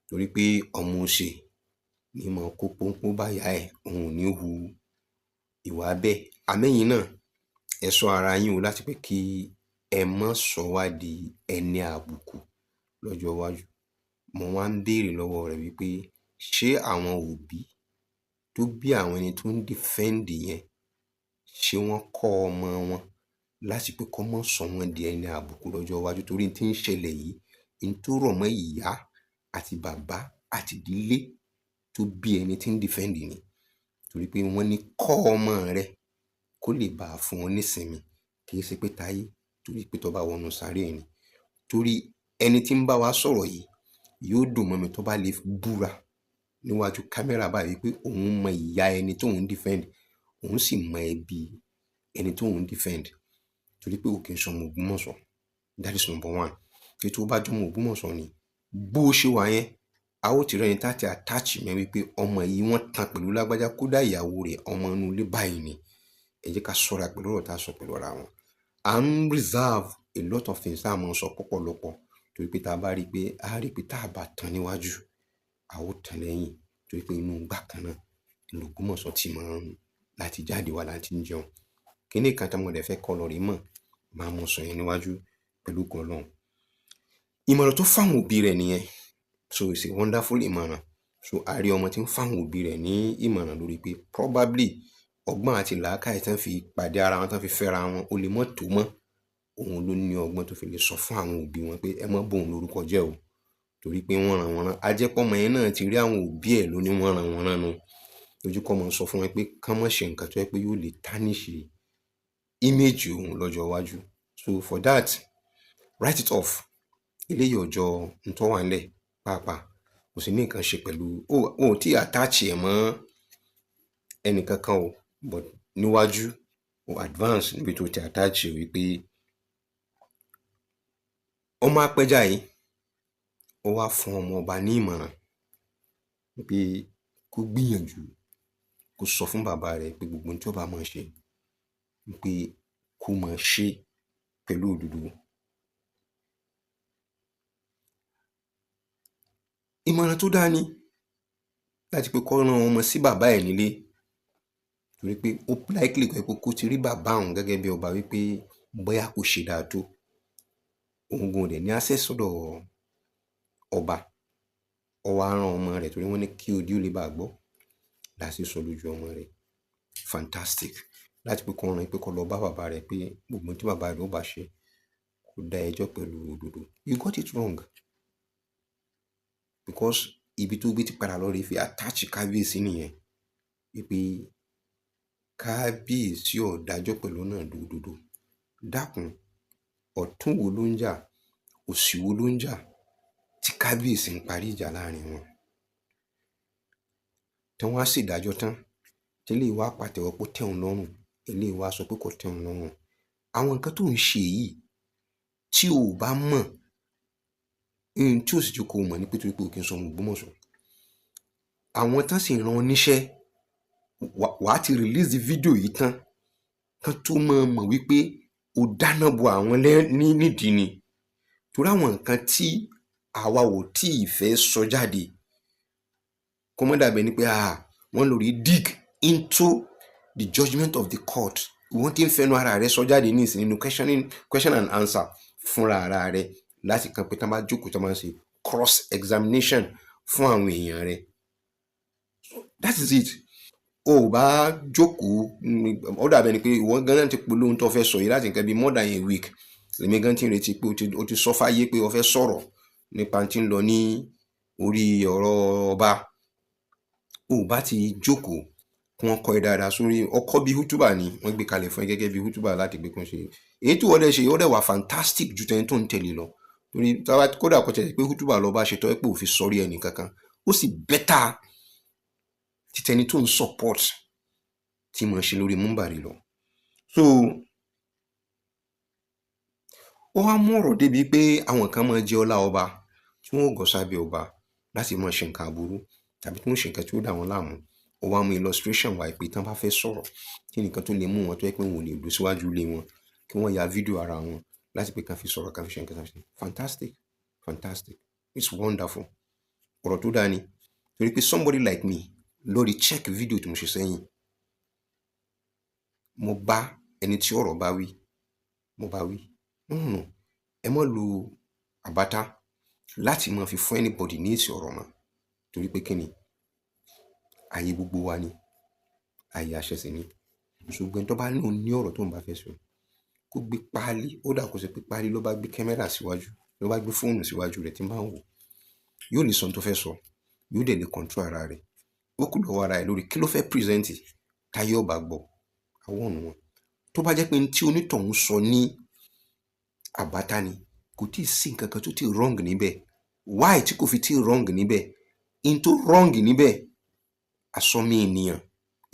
torí pé ọmọ òṣè ní mọ̀ kó pọ́npọ́n bá yá ẹ̀, òun ò ní hu ìwà bẹ́ẹ̀. Àmẹ́yìn náà ẹ ṣọ́ ara yín o, láti pé kí ẹ má sọ wá di ẹni àbùkù lọ́jọ́ iwájú. Mo wá ń béèrè lọ́wọ́ rẹ̀ wípé ṣé àwọn òbí tó bí àwọn ẹni tó ń defend yẹn, ṣé wọ́n kọ́ ọmọ wọn láti pé kó má sọ wọ́n di ẹni àbùkù lọ́jọ́ iwájú? Torí tí ń ṣẹlẹ̀ yìí, ń tó rọ̀ mọ́ ìyá àti bàbá àti ìdílé tó bí ẹni tí ń defend ni, torí pé wọ́n ní kọ́ ọmọ rẹ̀ kó lè bá a fún wọn nísinmi, kì í ṣe pé táyé, torí pé tó bá wọnú sáré ni. Torí ẹni tí ń bá wa sọ̀rọ̀ yìí yóò dùn mọ́ mi tó bá lè búra níwájú kámẹ́rà báyìí pé òun mọ ìyá ẹni tó ń defend, òun sì mọ ẹbí ẹni tó ń defend, torí pé òkè ń sọmọ Ògbómọ̀ṣọ́. That is number one. Kí tó bá jọmọ Ògbómọ̀ṣọ́ ni, bó ṣe wà yẹn, a ó ti rẹ́ni táti attach mẹ́ wípé ọmọ yìí wọ́n tan pẹ̀lú lágbájá, kódà ìyàwó rẹ̀ ọmọ inú ilé báyìí ni. Ẹ jẹ́ ká ṣọ́ra pẹ̀lú ọ̀rọ̀ tá a sọ pẹ̀lú ara wọn. À ń reserve a lot of things tá a máa ń sọ pọ̀pọ̀lọpọ̀, torí pé tá a bá rí pé tá a bá tán níwájú, a ó tán lẹ́yìn, torí pé inú ìgbà kan náà ìlú Ògbómọ̀ṣọ́ ti máa ń láti jáde wá láti ń jẹun. Kíní kan tí mo dẹ̀ fẹ́ kọ́ lọ rí mọ̀, máa mọ̀ sọ yẹn níwájú pẹ̀lú ògo Ọlọ́run. Ìmọ̀ràn tó fáwọn òbí rẹ̀ nìyẹn. So it's a wonderful ìmọ̀ràn. So a rí ọmọ tí ń fáwọn òbí rẹ̀ ní ìmọ̀ràn lórí pé probably ọgbọ́n àti làákàyè tán fi pàdé ara wọn, tán fi fẹ́ra wọn, ó lè mọ́ tó mọ́. Òun ló ní ọgbọ́n tó fi lè sọ fún àwọn òbí wọn pé ẹ má bóun lórúkọ jẹ́ o, torí pé wọ́n ràn wọ́n rán. Ajẹ́pọ̀mọ yẹn náà ti rí àwọn òbí ẹ̀ ló ní wọ́n ràn wọ́n rán nu. Lójú kọ́ mọ̀ sọ fún wọn pé kán má ṣe nǹkan tó yẹ pé yóò lè tarnish image òun lọ́jọ́ iwájú. So for that, write it off. Eléyìí ọjọ́ ń tọ́ wà nílẹ̀ pàápàá, kò sí ní nǹkan ṣe pẹ̀lú o tí attach ẹ̀ mọ́ ẹnìkankan o, but níwájú o advance níbi tó ti attach ẹ̀ wípé ọmọ apẹja yìí ó wá fún ọmọ ọba ní ìmọ̀ràn pé kó gbìyànjú kó sọ fún bàbá rẹ̀ pé gbogbo ohun tí ó bá máa ṣe pé kó máa ṣe pẹ̀lú òdodo. Ìmọ̀ràn tó dáa ni láti pé kó rán ọmọ sí bàbá ẹ̀ nílé, torí pé ó likely kó ti rí bàbá òun gẹ́gẹ́ bí ọba wípé bóyá kò ṣe dáa tó, òun gan dẹ̀ ní access sọ́dọ̀ ọba. Ó wá rán ọmọ rẹ̀ torí wọ́n ní kí odi ó lè bá gbọ́, láti sọ lójú ọmọ rẹ̀. Fantastic. Láti pé kó rán pé kó lọ bá bàbá rẹ̀ pé gbogbo tí bàbá rẹ̀ ó bá ṣe kó dá ẹjọ́ pẹ̀lú òdodo. You got it wrong, because ibi tó gbé ti padà lọ rí fi attach kábíyèsí nìyẹn, wípé kábíyèsí ò dájọ́ pẹ̀lú náà òdodo. Dákun, ọ̀tún wo ló ń jà, òsì wo ló ń jà, tí kábíyèsí ń parí ìjà láàrin wọn tí wọ́n á ṣèdájọ́ tán tí eléyìí wá pàtẹ́wọ́ pé ó tẹ́ òun lọ́rùn eléyìí wá sọ pé kò tẹ́ òun lọ́rùn. Àwọn nǹkan tó ń ṣe yìí tí o bá mọ̀ tí o sì jẹ́ kó o mọ̀ ní pé torí pé o kì í sọ ọmọ Ògbómọ̀ṣọ́, àwọn tán sì rán ọ níṣẹ́ wàá ti release the video yìí tán kán tó mọ̀ wípé o dáná bo àwọn nídìí ni, torí àwọn nǹkan tí àwa ò tí ì fẹ́ sọ jáde kó mọ́ dàbẹ̀ ni pé wọ́n lórí dig into the judgment of the court. Wọ́n ti ń fẹnu ara rẹ̀ sọ jáde ní ìsìn nínú question and answer fúnra ara rẹ̀ láti kan pé tán bá jókòó tán máa ń ṣe cross examination fún àwọn èèyàn rẹ̀. That is it. O bá jókòó ó dàbẹ̀ ni pé ìwọ gan-an ti polówó tó fẹ́ sọ yìí láti nǹkan bíi more than a week lèmi gan ti ń retí pé o ti sọ fáyé pé o fẹ́ sọ̀rọ̀ nípa tí ń lọ ní orí ọ̀rọ̀ ọba. O bá ti jókòó kí wọ́n kọ́ ẹ dáadáa sórí ọkọ́ bíi hútùbà ni wọ́n gbé kalẹ̀ fún ẹ gẹ́gẹ́ bíi hútùbà láti gbé kún ṣe. Èyí tí wọ́n dẹ̀ ṣe ó dẹ̀ wà fantastic ju tẹni tó ń tẹ̀lé lọ, torí kódà kó tẹ̀lé pé hútùbà lọ bá ṣe tọ́ ẹ pé òfin sọrí ẹnì kankan ó sì bẹ́tà tí tẹni tó ń support tí mo ṣe lórí múmbàrí lọ. So ó wá mú ọ̀rọ̀ débi pé àwọn kan máa jẹ ọlá ọba tí wọ́n gọ̀ sábẹ́ ọba láti máa ṣe nǹkan aburú tàbí tí wọ́n ṣe nǹkan tí ó dà wọ́n láàmú. Ó wá mú illustration wá pé tán bá fẹ́ sọ̀rọ̀ kí nìkan tó lè mú wọn tó yẹ pé wọn ò lè dúró síwájú ilé wọn kí wọ́n ya fídíò ara wọn láti pé kán fi sọ̀rọ̀ kán fi ṣe nǹkan tàbí. Fantastic, it's wonderful. Ọ̀rọ̀ tó dáa ni, torí pé somebody like me lórí check fídíò tí mo ṣe sẹ́yìn, mo bá ẹni tí ọ̀rọ̀ bá wí mo bá wí ẹ má lo àbátá láti máa fi fún anybody ní èsì ọ̀rọ̀ mọ́, torí pé kíni ayé gbogbo wa ni, ayé àṣẹ sì ni. Ṣùgbọ́n tó bá ní ọ̀rọ̀ tó ń bá fẹ́ sọ kó gbé páálí, ó dà kó ṣe pé páálí ló bá gbé kámẹ́rà síwájú ló bá gbé fóònù síwájú rẹ̀ tí máa ń wò, yóò lè sọ ohun tó fẹ́ sọ, yóò dẹ̀ lè control ara rẹ̀. Ó kù lọ́wọ́ ara ẹ̀ lórí kí ló fẹ́ present táyé ọba gbọ́ àwọn ọ̀nà wọn. Tó bá jẹ́ pé tí onítọ̀hún sọ ní àbátá ni kò tí ì sí nǹkan kan tó tí ì wrong níbẹ̀. Why tí kò fi tí ì wrong níbẹ̀? In tó wrong níbẹ̀ asọ́mi ènìyàn,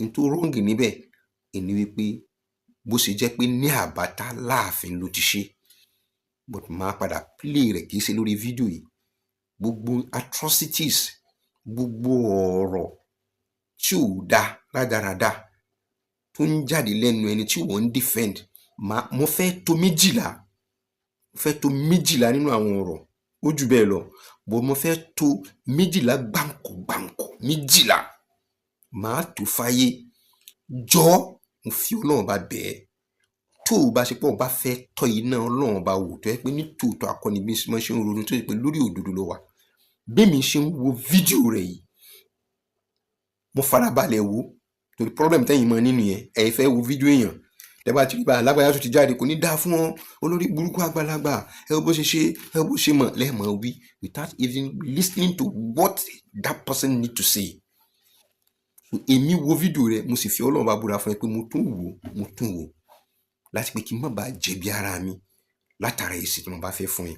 in tó wrong níbẹ̀ ẹni wípé bó ṣe jẹ́ pé ní àbátá láàfin ló ti ṣe, but máa padà play rẹ̀ kìí ṣe lórí fídíò yìí. Gbogbo atrocities, gbogbo ọ̀rọ̀ tí ò dá rádaràda tó ń jáde lẹ́nu ẹni tí wọ́n ń defend, mo fẹ́ tó méjìlá nínú àwọn ọ̀rọ̀ ó jù bẹ́ẹ̀ lọ, bó mo fẹ́ tó méjìlá gbàǹkọ̀ méjìlá máa tó fáyé. Jọ mo fi Ọlọ́run bá bẹ́ẹ̀ tó o bá ṣe pé o bá fẹ́ tọ́ iná Ọlọ́run bá wò tó yẹ pé ní tòótọ́ akọni bí mo ṣe ń ronú tó yẹ pé lórí òdodo ló wà. Bí mi ṣe ń wo fídíò rẹ̀ yìí mo farabalẹ̀ wò, torí problem tẹ́yìn mọ́ nínú yẹn ẹ fẹ́ wo fídíò èèyàn lẹ́bàá tí bá alágbáyà tó ti jáde kò ní dáa fún wọn olórí burúkú àgbàlagbà ẹ bó ṣe ẹ bó ṣe mọ̀ lẹ́ẹ̀mọ́ wí without even listening to what that person need to say. So èmi wo fídíò rẹ̀ mo sì fi Ọlọ́run bá búra fún ẹ pé mo tún wò láti pé kí n má bàa jẹ̀bi ara mi látara èsì tí mo bá fẹ́ fún ẹ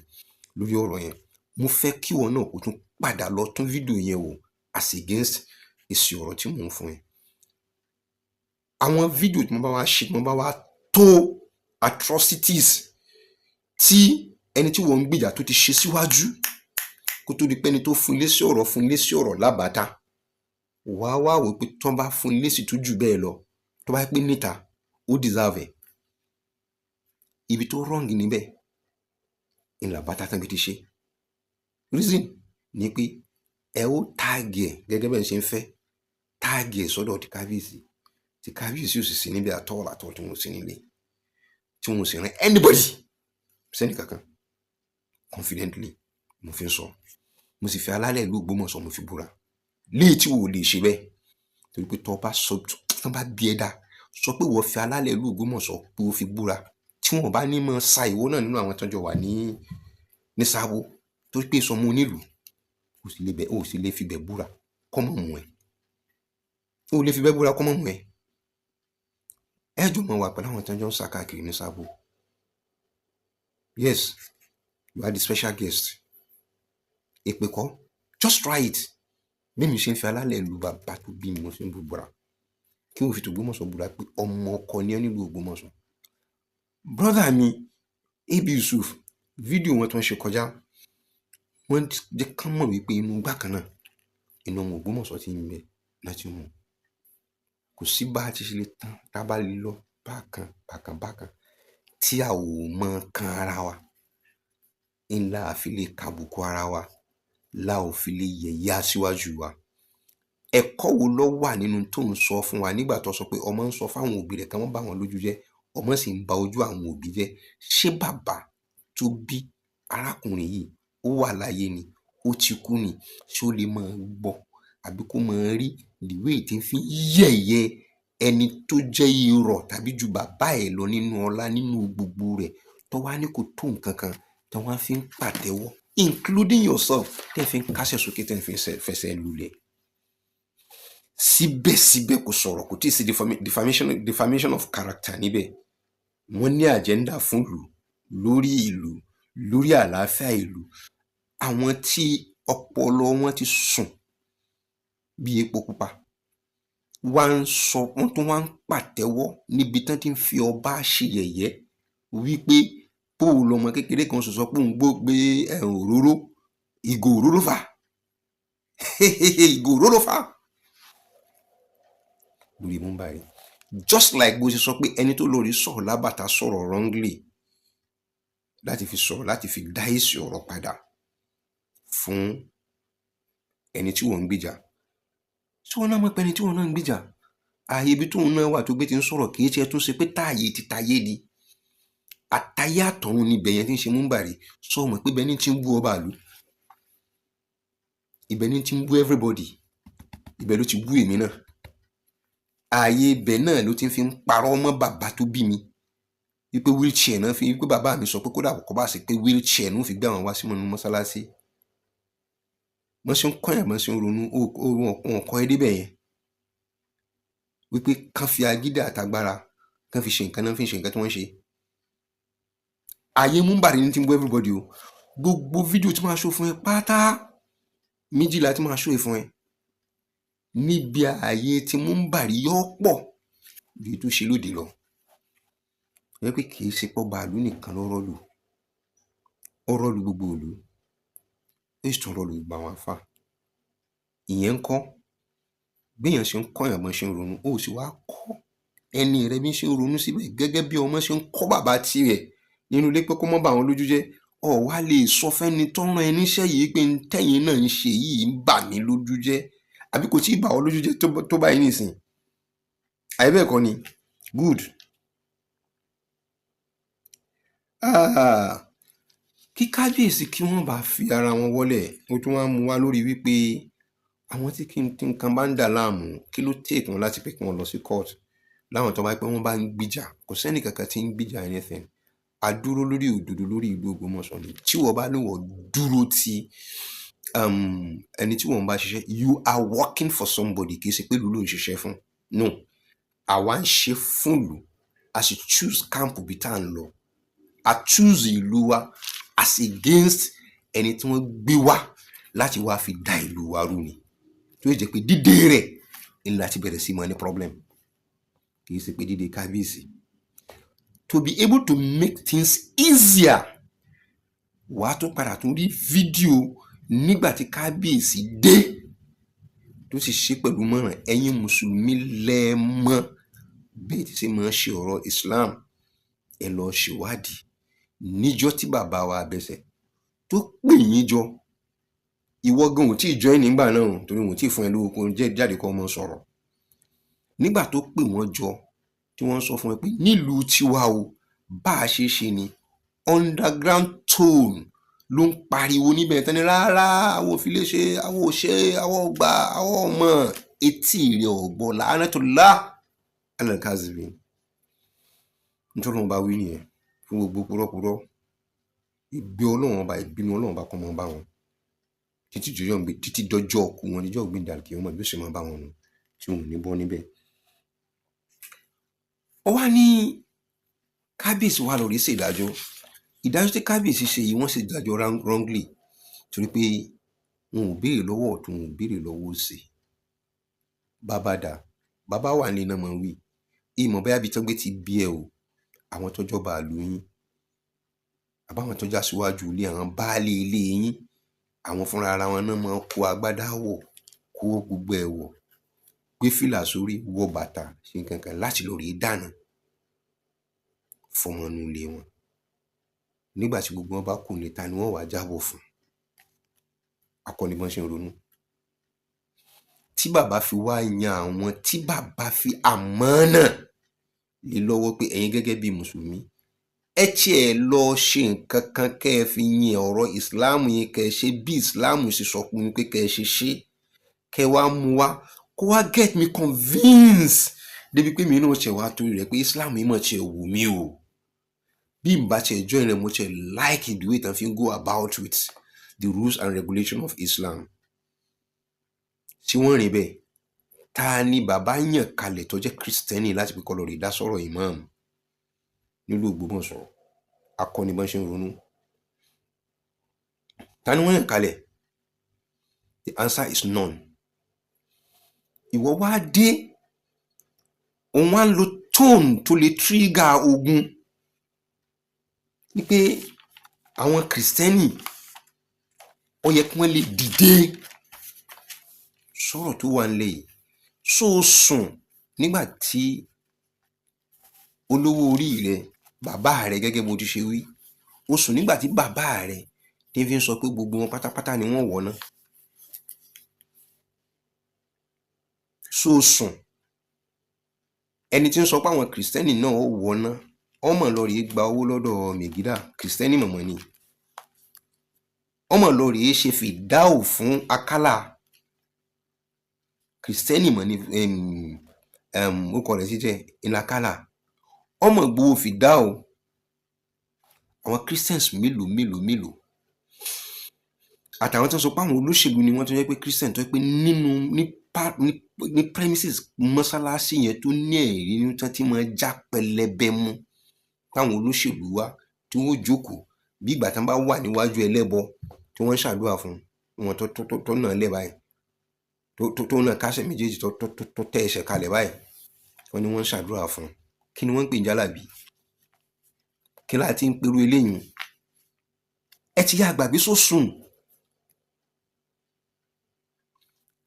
lórí ọ̀rọ̀ yẹn. Mo fẹ́ kí wọn náà kó tún padà lọ tún fídíò yẹn wò as against èsì ọ̀rọ̀ tí mò ń fún ẹ. Àwọn fídíò tí mo bá wá ṣe tí mo bá wá tó atrocities tí ẹni tí wọ́n ń gbìjà tó ti ṣe síwájú kó tó di pé ẹni tó fún ilé sí ọ̀rọ̀ lábàátá wá wò pé tó bá fún ilé sí tó jù bẹ́ẹ̀ lọ tó bá pé níta ó deserve ẹ̀. Ibi tó wrong níbẹ̀ ìlà bàtà tán bí ti ṣe. Reason ni pé ẹ ó táàgì ẹ̀ gẹ́gẹ́ bẹ́ẹ̀ ṣe ń fẹ́ táàgì ẹ̀ sọ́dọ̀ ti kábíyèsí tí kábíyèsí ò sì sí níbi àtọ́ tí wọ́n sì nílé tí wọ́n sì rán anybody sẹ́ni kankan confidently mo fi ń sọ, mo sì fi alálẹ̀ ìlú Ògbómọ̀ṣọ́ mo fi búra léyìí tí wò lè ṣe bẹ́ẹ̀ torí pé tó bá bí ẹ dá sọ pé wọ́n fi alálẹ̀ ìlú Ògbómọ̀ṣọ́ pé ó fi búra tí wọ́n bá ní mọ́ sa ìwọ náà nínú àwọn tọ́jọ́ wà ní sábó torí pé sọmọ onílù ó sì lè fi bẹ̀ búra kọ́mọ̀ mú ẹ ó lè fi bẹ́ búra kọ́mọ̀ mú ẹ jọ mọ́ wà pẹ̀lú àwọn tọ́jọ́ ń sá káàkiri ní sábó. Yes, you are the special guest èpè kọ́, just try it. Bí mi ṣe ń fi alálẹ̀ lu bàbá tó bí mi mo ṣe ń búra kí wọ́n fi t'Ògbómọ̀ṣọ́ búra pé ọmọ ọkọ ni ẹ́ nílùú Ògbómọ̀ṣọ́. Brother mi AB Yusuf, fídíò wọn tó ń ṣe kọjá wọ́n jẹ́ ká mọ̀ wípé inú gbá kan náà inú ọmọ Ògbómọ̀ṣọ́ ti ń bẹ láti mú. Kò sí bá a ti ṣe lè tán tá bá lè lọ bákan tí a ò mọ kan ara wa ńlá àfi lè kàbùkù ara wa la ò fi lè yẹ̀yẹ́ aṣíwájú wa. Ẹ̀kọ́ wo ló wà nínú tó ń sọ fún wa nígbà tó sọ pé ọmọ ń sọ fáwọn òbí rẹ̀ ká wọ́n bá wọn lójú jẹ́, ọmọ sì ń ba ojú àwọn òbí jẹ́? Ṣé bàbá tó bí arákùnrin yìí ó wà láyé ni, ó ti kú ni? Ṣé ó lè máa gbọ́ àbí kó máa rí ìwé tí ń fi yẹ̀yẹ́ ẹni tó jẹ́ irọ́ tàbí ju bàbá ẹ̀ lọ nínú ọlá nínú gbogbo rẹ̀ tó wá ní kò tó nǹkan kan tó wá fi ń pàtẹ́wọ́, including yourself, tẹ́ fi ń kásẹ̀ sókè tẹ́ fi ń fẹsẹ̀ lulẹ̀. Síbẹ̀síbẹ̀ kò sọ̀rọ̀, kò tí ì sí defamation of character níbẹ̀. Wọ́n ní agenda fún ìlú lórí àlàáfíà ìlú. Àwọn tí ọpọlọ wọn ti sùn bí epo pupa wọ́n tún wá ń pàtẹ́wọ́ níbi tán ti ń fi ọba ṣe yẹ̀yẹ́ wípé bóò lọmọ kékeré kan sọ pé òun gbọ́ gbé òróró, ìgò òróró fà ìgò òróró fà lórí Múmbàrí. Just like bó ṣe sọ pé ẹni tó lórí sọ̀rọ̀ lábàtà sọ̀rọ̀ wrongly láti fi dá èsì ọ̀rọ̀ padà fún ẹni tí wọ́n ń gbìjà. Tí wọ́n náà mọ̀ pé ẹni tí wọ́n náà ń gbìjà ààyè ibi tóun náà wà tó gbé ti ń sọ̀rọ̀ kì í ṣe tó ṣe pé táàyè ti tayé ni, àtayé àtọ̀run níbẹ̀ yẹn tí ń ṣe Múmbàrí. Sọ mọ̀ pé ibẹ̀ ni ti ń bú ọba ìlú, ibẹ̀ ni ti ń bú everybody, ibẹ̀ ló ti bú èmi náà, ààyè ibẹ̀ náà ló ti fi ń parọ́ mọ́ bàbá tó bí mi wípé wheelchair náà fi wípé bàbá mi sọ pé kódà kò bá ṣe pé wheelchair náà fi gbé àwọn wá sí mọ́nú mọ́sálásí. Wọ́n ṣe ń kọ́yàn, wọ́n ṣe ń ronú wọn kọ́ ẹ débẹ̀ yẹn wípé kán fi agídí àtagbára kán fi ṣe nǹkan náà fi ṣe nǹkan tí wọ́n ṣe. Ààyè Múmbàrí ní ti ń bú everybody o. Gbogbo fídíò tí máa ṣó fún ẹ pátá 2 tí máa ṣó ẹ fún ẹ níbi ààyè tí Múmbàrí yọ pọ̀ bí tó ṣe lóde lọ. Ẹ pé kì í ṣe pọ́ bàálù nìkan lọ́rọ́ lù, ọ̀rọ̀ lu gbogbo ìlú, èsì tó rọ̀ lù gbà wọn fà. Ìyẹn ń kọ́ béèyàn ṣe ń kọ́yàn bọ́n ṣe ń ronú, ó sì wá kọ́ ẹni rẹ bí ń ṣe ń ronú síbẹ̀ gẹ́gẹ́ bí ọmọ ṣe ń kọ́ bàbá tirẹ̀ nínú ilé pé kó mọ́ bà wọn lójú jẹ́. Ó wá lè sọ fẹ́ni tó rán ẹ níṣẹ́ yìí pé tẹ́yìn náà ń ṣe yìí ń bà mí lójú jẹ́, àbí kò tí ì bà ọ́ lójú jẹ́ tó báyìí nìsín. Àyè bẹ́ẹ̀ kọ́ ni? Good. Kí kábíyèsí kí wọ́n bá fi ara wọn wọlẹ̀, ó tún wá mú wá lórí wípé àwọn tí nǹkan bá ń dà láàmú kí ló take wọn láti pé kí wọ́n lọ sí court. Láwọn tó bá pẹ́ wọ́n bá ń gbìjà, kò sẹ́ni kankan tí ń gbìjà anything. A dúró lórí òdodo lórí ìlú Ògbómọ̀ṣọ́ ni. Tí wọ́n bá ní wọ́n dúró ti ẹni tí wọ́n bá ṣiṣẹ́, you are working for somebody, kì í ṣe pé ìlú ló ń ṣiṣẹ́ fún. No, àwa ń ṣe fún ìlú, a sì choose camp bí tá à ń lọ. A choose ìlú wa as against ẹni tí wọ́n gbé wá láti wá fi dá ìlú wa rú ni. Tó jẹ́ pé dídé rẹ̀ ni láti bẹ̀rẹ̀ sí mọ́ ní problem, kì í ṣe pé dídé kábíyèsí. To be able to make things easier, wàá tó padà tún rí fídíò nígbà tí kábíyèsí dé tó sì ṣe pẹ̀lú mọ̀ràn. Ẹ̀yin mùsùlùmí lẹ́ẹ̀mọ́ bí ti ṣe máa ṣe ọ̀rọ̀ Islam, ẹ lọ ṣèwádìí. Níjọ́ tí bàbá wa Abẹ́sẹ̀ tó pè yín jọ, ìwọ gan ò tí ì join nígbà náà torí wọn ò tí ì fún ẹ lówó kó jáde kó mọ sọ̀rọ̀. Nígbà tó pè wọ́n jọ tí wọ́n sọ fún ẹ pé nílùú tiwa o bá a ṣe ṣe ni, underground tone ló ń pariwo níbẹ̀ tán ni rárá àwọn ò fi lè ṣe, àwọn ò ṣe, àwọn ò gbà, àwọn ò mọ̀. Etí rẹ̀ ọ̀gbọ́n la'anatullah ala al-kazibin. Nítorí wọn bá wí nìyẹn fún gbogbo púrọ́púrọ́. Ìgbé Ọlọ́run ọba, ìbínú Ọlọ́run ọba kọ́ mọ́ bá wọn títí dọjọ́ ọkù wọn, níjọ́ ògbìn dàlùkì ọmọ ìbí ó sì máa bá wọn nù tí wọn ò ní bọ́ níbẹ̀. Ó wá ní kábíyèsí wà lórí ṣe ìdájọ́ tí kábíyèsí ṣe yìí wọ́n ṣe ìdájọ́ wrongly torí pé wọn ò béèrè lọ́wọ́ ọ̀tún, wọn ò béèrè lọ́wọ́ òsì. Bàbá dà, bàbá wà ní iná mọ̀ wí. Ìmọ̀ bóyá ibi tí wọ́n gbé ti bí ẹ o, àwọn tó jọba ìlú yín, àbáwọn tó já síwájú ilé, àwọn baálé ilé yín, àwọn fúnra ara wọn náà máa kó agbádá wọ̀, kó gbogbo ẹ̀ wọ̀, gbé fìlà sórí, wọ bàtà, ṣe nǹkan kan láti lọ rèé dáná fọmọ inú ilé wọn. Nígbà tí gbogbo wọn bá kù níta ni wọ́n wá jábọ̀ fún. Akọni bọ́n ṣe ń ronú. Tí bàbá fi wá yan àwọn tí bàbá fi àmánà lé lọ́wọ́ pé ẹ̀yin gẹ́gẹ́ bí mùsùlùmí, ẹ tiẹ̀ lọ ṣe nǹkan kan kẹ́ ẹ fi yin ọ̀rọ̀ ìsìláàmù yẹn, kẹ́ ẹ ṣe bí ìsìláàmù ṣe sọ fún yín pé kẹ́ ẹ ṣe ṣe, kẹ́ ẹ wá mú wá kó wá get me convinced débi pé mi náà ṣe wá torí rẹ̀ pé ìsìláàmù yìí mọ̀ ṣe wù mí o. Bí n bá ṣe join rẹ̀ mo ṣe like the way tán fi ń go about with the rules and regulations of Islam. Tí wọ́n rìn bẹ́ẹ̀, ta ni bàbá yàn kalẹ̀ tó jẹ́ Kristẹni láti pé kó lọ rèé dá sọ́rọ̀ ìmáàmù nílùú Ògbómọ̀ṣọ́? Akọni bọ́n ṣe ń ronú. Ta ni wọ́n yàn kalẹ̀? The answer is none. Ìwọ wá dé, òun wá ń lo tone tó lè trigger ogun wípé àwọn Kristẹni ó yẹ kí wọ́n lè dìde sọ̀rọ̀ tó wà nílẹ̀ yìí. So sùn nígbà tí olówó orí rẹ, bàbá rẹ gẹ́gẹ́ bó ti ṣe wí, ó sùn nígbà tí bàbá rẹ tí fi ń sọ pé gbogbo wọn pátápátá ni wọ́n wọ̀ ná. So sùn ẹni tí ń sọ pé àwọn Kristẹni náà ó wọ̀ ná, ọmọ lọ rèé gba owó lọ́dọ̀ Mègídà, Kristẹni mọ̀mọ́ ni. Ọmọ lọ rèé ṣe fìdáù fún Akálà, Kristẹni mọ̀ ni. Ó kọ rẹ̀ sí jẹ́ Ìlàkálà. Ọmọ gbowó fìdáù. Àwọn Christians mélòó àtàwọn tó ń sọ pé àwọn olóṣèlú ni wọ́n tó jẹ́ pé Christian tó jẹ́ pé nínú ní premises mọ́sálásí yẹn tó ní ẹ̀rí ní tán tí wọ́n já pẹlẹbẹ mú táwọn olóṣèlú wá tí wọ́n jókòó bí ìgbà tí wọ́n bá wà níwájú ẹlẹ́bọ tí wọ́n ń ṣàdúrà fún wọn tó náà lẹ̀ báyìí tó náà kásẹ̀ méjèèjì tó tẹ́ ẹsẹ̀ kalẹ̀ báyìí wọ́n ní wọ́n ń ṣàdúrà fún. Kí ni wọ́n ń pè ní jálàbí? Kí láti ń perú eléyìí? Ẹ ti yá àgbàgbé sósùn.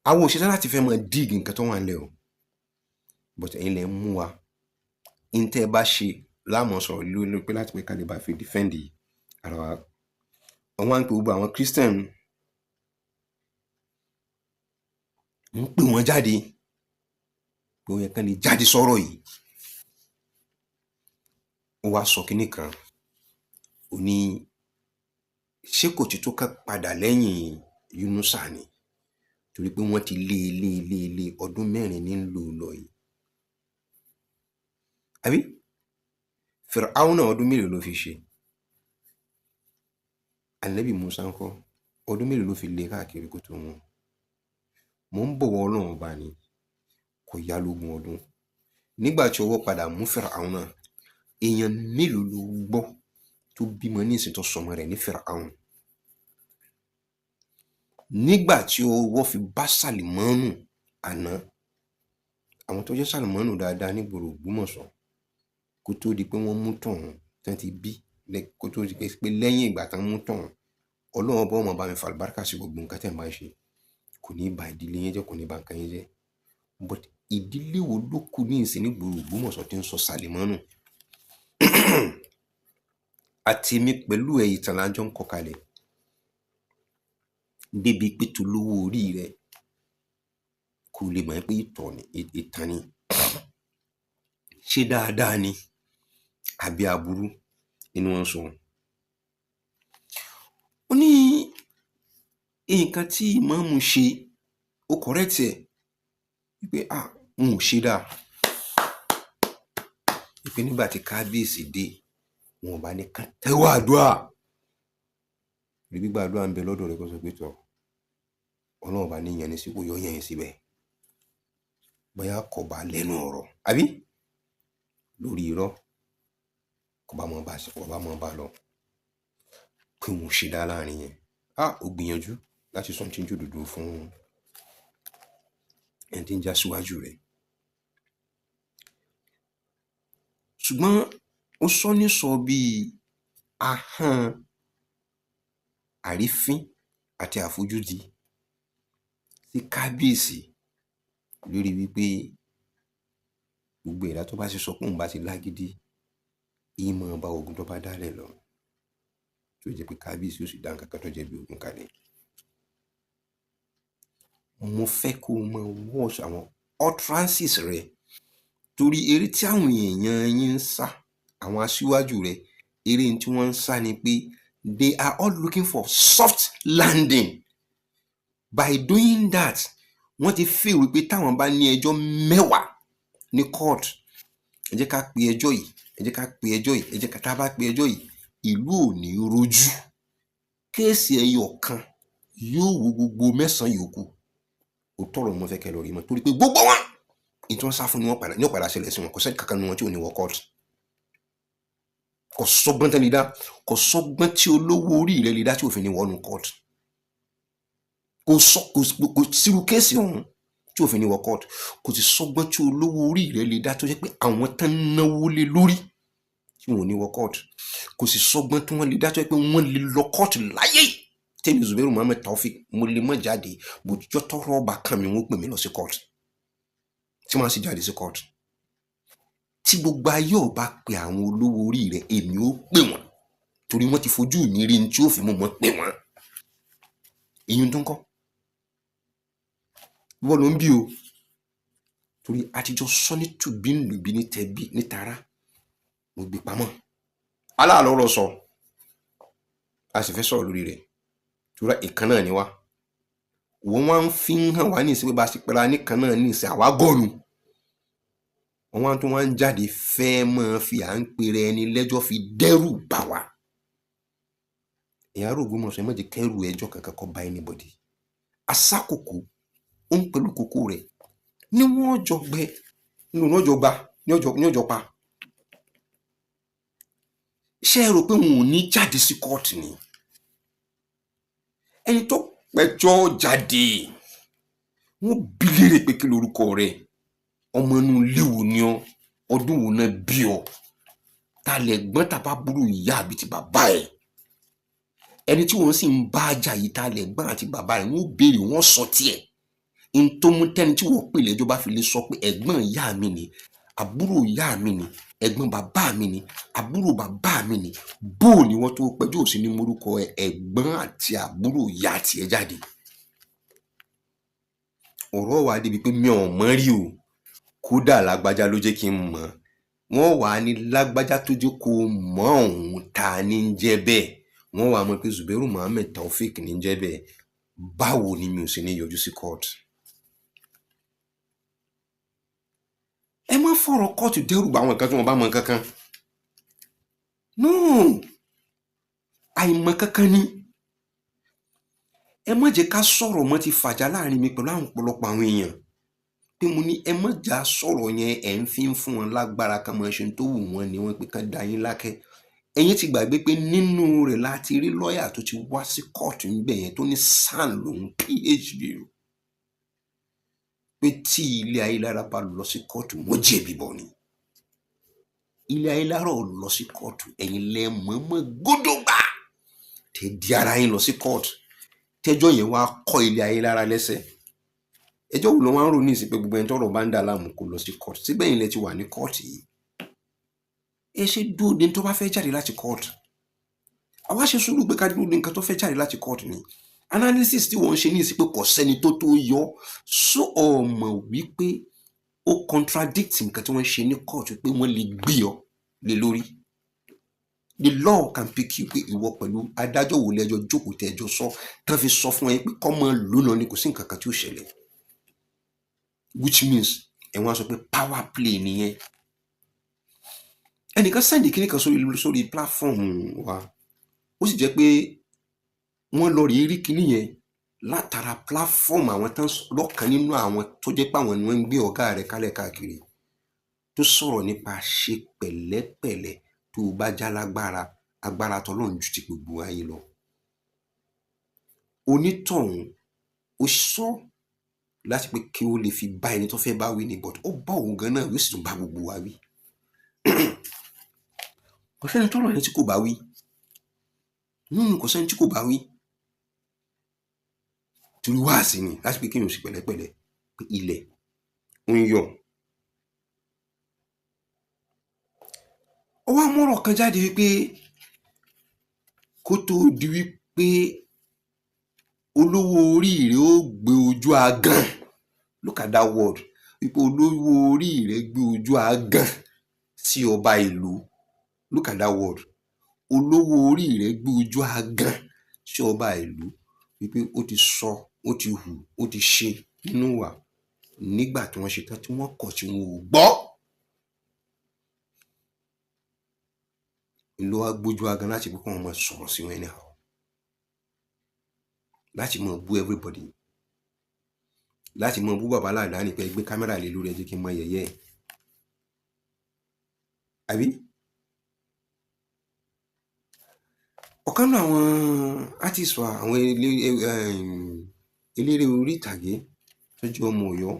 Àwọn òṣìṣẹ́ láti fẹ́ mọ dig nǹkan tó wà nílẹ̀ o, but ẹ̀yin lẹ mú wa ní tẹ́ ẹ bá ṣe láàmú sọ̀rọ̀ lórí pé láti pé kálí bá fi defend ara wa. Àwọn à ń pè gbogbo àwọn Christian ń pè wọ́n jáde pé ó yẹ kán lè jáde sọ̀rọ̀ yìí. Ó wá sọ kínní kan, ó ní ṣé kò ti tó ká padà lẹ́yìn Yunusa ni torí pé wọ́n ti lé ọdún 4 ní lò lọ yìí. Àbí Fìràáúnà ọdún mélòó ló fi ṣe? Ànábì Musa ńkọ́ ọdún mélòó ló fi lé káàkiri kó tó wọn? Mo ń bọ̀wọ̀ Ọlọ́run ọba ni, kò yá lógún ọdún. Nígbà tí ọwọ́ padà mú Fìràáúnà, èèyàn mélòó ló gbọ́ tó bímọ ní ìsìn tó sọmọ rẹ̀ ní Fìràáúnà? Nígbà tí ọwọ́ fi bá Sàlìmọ́nù àná, àwọn tó jẹ́ Sàlìmọ́nù dáadáa nígboro Ògbómọ̀ṣọ́ kó tó di pé wọ́n mú tọ̀hún tán ti bí, kó tó di pé lẹ́yìn ìgbà tán mú tọ̀hún, Ọlọ́run bá ọmọ bá mi fàlùbáríkà sí gbogbo nǹkan tẹ̀ ń bá ń ṣe, kò ní ba ìdílé yẹn jẹ́, kò ní ba nǹkan yẹn jẹ́. But ìdílé wo ló kù ní ìsìn nígboro Ògbómọ̀ṣọ́ tí ń sọ Sàlìmọ́nù? Àti mi pẹ̀lú ẹ̀ ìtàn lájọ́ ń kọ kalẹ̀ débi pé tó lówó orí rẹ̀ kò lè mọ̀ pé ìtàn ni. Ṣé dáadáa ni àbí aburú inú wọn sọ? Ó ní nǹkan tí ìmáàmù ṣe ó correct ẹ̀ wípé n ò ṣe dáa, wípé nígbà tí kábíyèsí dé wọn ò bá ní ká tẹ́wọ́ àdúrà. Gbígbà àdúrà ń bẹ lọ́dọ̀ rẹ̀ kó sọ pé tọ̀ Ọlọ́run bá ní yẹn ní sípò yọ yẹn síbẹ̀, bóyá kò bá lẹ́nu ọ̀rọ̀ àbí lórí irọ́ kò bá mọ̀ bá lọ pé òun ṣe dá láàrin yẹn. Ó gbìyànjú láti sọ tí ń jòdòdó fún ẹni tí ń já síwájú rẹ̀. Ṣùgbọ́n ó sọ ní sọ bíi ahọ́n àrífín àti àfojúdi sí kábíyèsí lórí wípé gbogbo ẹ̀dá tó bá sì sọ pé òun bá ti lágídí ìmọ̀ ọba ogun tó bá dálẹ̀ lọ tó jẹ́ pé kábíyèsí ó sì dá nǹkan kan tó jẹ́ bí ogun kalẹ̀. Mo fẹ́ kó o mọ watch àwọn utterances rẹ torí eré tí àwọn èèyàn yín ń sá àwọn aṣíwájú rẹ eré tí wọ́n ń sá ni pé they are all looking for soft landing. By doing that wọ́n ti feel wípé táwọn bá ní ẹjọ́ 10 ní court ẹ jẹ́ ká pe ẹjọ́ yìí ẹ jẹ́ ká pe ẹjọ́ yìí ẹ jẹ́ ká tá a bá pe ẹjọ́ yìí ìlú ò ní rojú kéèsì ẹyọ kan yóò wo gbogbo 9 yòókù. Ó tọrọ mo fẹ́ kẹ́ lọ rí mọ́ torí pé gbogbo wọn ìtí wọ́n sá fún ni wọ́n padà ṣẹlẹ̀ sí wọn kò sẹ́ni kankan ní wọn tí ò ní wọ court. Kò sọ́gbọ́n tẹ́ lè dá kò sọ́gbọ́n tí olówó orí rẹ̀ lè dá tí òfin ní wọnú court. Kò sírú kéèsì ọ̀hún tí òfin ní wọ court. Kò sì sọ́gbọ́n tí olówó orí rẹ̀ lè dá tó jẹ́ pé àwọn tán náwó lé lórí tí wọn ò ní wọ court. Kò sì sọ́gbọ́n tí wọ́n lè dá tó jẹ́ pé wọ́n lè lọ court láyé yìí. Tẹ́mi Zubairu Muhammed Taofeek mo lè mọ́ jáde bòjújọ́ tọrọ ọba kan mi wọ́n pè mí lọ sí court tí wọ́n á sì jáde sí court. Tí gbogbo ayé ọba pe àwọn olówó orí rẹ̀ èmi ó pè wọ́n torí wọ́n ti fojú mi rí ní tí ó fi mú wọn pè wọ́n. Èyí tó ń kọ́ wọ́n ló ń bí o torí àtijọ́ sọ ní tùbí nùbí ní tẹ̀bí ní tara mo gbé pamọ́ aláàlọ́ lọ sọ a sì fẹ́ sọ̀rọ̀ lórí rẹ̀ tura ìkan náà ni wá wọ́n wá ń fi hàn wá ní ìsìn pé bá a ṣe pẹ́ra nìkan náà ní ìsìn àwa gọ́ọ̀nù wọ́n wá tó wá ń jáde fẹ́ máa fi à ń pèrè ẹni lẹ́jọ́ fi dẹ́rù bà wá. Ìyá rògbò mọ̀ sọ ẹ má jẹ́ kẹ́rù ẹjọ́ kankan kọ́ bá anybody. Asákòkò ó ń pẹ̀lú kókó rẹ̀ ní wọ́n jọ gbẹ nínú ní ọjọ́ gba ní ọjọ́ pa. Ṣé ẹ rò pé wọn ò ní jáde sí kóòtù ni? Ẹni tó pẹjọ́ jáde wọ́n bi léèrè pé kí lorúkọ rẹ̀ ọmọ inú ilé wo ni ọ́ ọdún wo náà bí ọ ta lẹ̀gbọ́n tàbá burú ìyá àbí ti bàbá ẹ̀ ẹni tí wọ́n sì ń bá jà yìí ta lẹ̀gbọ́n àti bàbá rẹ̀ wọ́n béèrè wọ́n sọ tiẹ̀ n tó mú tẹ́ni tí wọ́n pè lẹ́jọ́ bá fi lè sọ pé ẹ̀gbọ́n ìyá mi ni àbúrò ìyá mi ni ẹ̀gbọ́n bàbá mi ni àbúrò bàbá mi ni bó ni wọ́n tó pẹjọ́ sí ní morúkọ ẹ̀gbọ́n àti àbúrò ìyá tiẹ̀ jáde. Ọ̀rọ̀ wa débi pé mi ò mọ̀ rí o kódà lágbájá ló jẹ́ kí n mọ̀ wọ́n wà ní lágbájá tó jẹ́ kó mọ̀ ọ̀hún ta ní ń jẹ́ bẹ́ẹ̀ wọ́n wà mọ̀ pé Zubairu Muhammed Taofeek ní ń jẹ́ bẹ́ẹ̀ báwo ni mi ò sì ní yọjú sí court. Ẹ má fọ̀rọ̀ kóòtù dẹ́rù bá àwọn nǹkan tí wọ́n bá mọ̀ kankan. No àìmọ̀ kankan ni. Ẹ má jẹ́ ká sọ̀rọ̀ mọ́ ti fàjà láàrin mi pẹ̀lú àwọn ọ̀pọ̀lọpọ̀ àwọn èèyàn pé mo ní ẹ má jà sọ̀rọ̀ yẹn ẹ̀ ń fi ń fún wọn lágbára kan mọ́ ṣe tó wù wọ́n ni wọ́n pé kán dá yín lákẹ́. Ẹ̀yin ti gbàgbé pé nínú rẹ̀ láti rí lọ́ọ̀yà tó ti wá sí kóòtù níbẹ̀ yẹn tó ní SAN lòun PhD pé tí ilé Ayélára bá lọ sí kóòtù wọ́n jẹ̀bi bọ̀ ni. Ilé Ayélára ò lọ sí kóòtù ẹ̀yin lẹ mọ̀ọ́mọ̀ gódògbà tẹ di ara yín lọ sí kóòtù tẹjọ́ yẹn wá kọ́ ilé Ayélára lẹ́sẹ̀. Ẹjọ́ wo ló wá ń rò ní ìsìn pé gbogbo ẹni tọ́rọ̀ bá ń dà láàmú kó lọ sí kóòtù síbẹ̀ yín lẹ ti wà ní kóòtù yìí. Ẹ ṣe dúró de tó bá fẹ́ jáde láti kóòtù. Àwa ṣe sùúrù pé ká dúró de nǹkan tó fẹ́ jáde láti kóòtù ni. Analysis tí wọ́n ń ṣe ní ìsìn pé kò sẹ́ni tó yọ so ọmọ wípé ó contradict nǹkan tí wọ́n ṣe ní kóòtù pé wọ́n lè gbé ọ lé lórí. The law can pick you pé ìwọ pẹ̀lú adájọ́ wo lẹ́jọ́ jókòó tẹ́jọ́ sọ tán fi sọ fún ẹ pé kọ́ mọ́ lónà ni kò sí nǹkan kan tí ó ṣẹlẹ̀. Which means ẹ̀wọ̀n á sọ pé power play nìyẹn. Ẹnìkan sẹ́ndì kíní kan sórí platform wa ó sì jẹ́ pé wọ́n lọ rí kíní yẹn látara platform àwọn tán lọ́kàn nínú àwọn tó jẹ́ pé àwọn ni wọ́n ń gbé ọ̀gá rẹ̀ kálẹ̀ káàkiri tó sọ̀rọ̀ nípa ṣe pẹ̀lẹ́pẹ̀lẹ́ tó bá já lágbára agbára tọ́lọ́run ju ti gbogbo ayé lọ. onítọ̀hún ó sọ láti pé kí ó lè fi bá ẹni tó fẹ́ bá wí ni, but ó bá òun gan náà yóò sì tún bá gbogbo wa wí. Kò sẹ́ni tọ́rọ̀ yẹn tí kò bá wí. Kò sẹ́ni tí kò bá wí. Torí wáàsí ni láti pé kéèyàn ó ṣe pẹ̀lẹ́pẹ̀lẹ́ pé ilẹ̀ ó ń yọ̀. Ó wá mọ́rọ̀ kan jáde wípé kó tó di wípé olówó orí rẹ̀ ó gbé ojú agàn, look at that word, wípé olówó orí rẹ̀ gbé ojú agàn sí ọba ìlú, look at that word, olówó orí rẹ̀ gbé ojú agàn sí ọba ìlú, wípé ó ti sọ, ó ti hù, ó ti ṣe nínú wà nígbà tí wọ́n ṣe tán tí wọ́n kọ̀ tí wọn ò gbọ́. Ló wá gbójú agàn láti pé kí wọ́n máa sọ̀rọ̀ sí wọn anyhow, láti máa bú everybody, láti máa bú bàbá Ládàáni pé gbé kámẹ́rà lé lórí ẹ jẹ́ kí n máa yẹ̀yẹ́ ẹ̀. Àbí? Ọ̀kan náà àwọn artist wa, àwọn eléré orí ìtàgé tó jẹ́ ọmọ Ọ̀yọ́,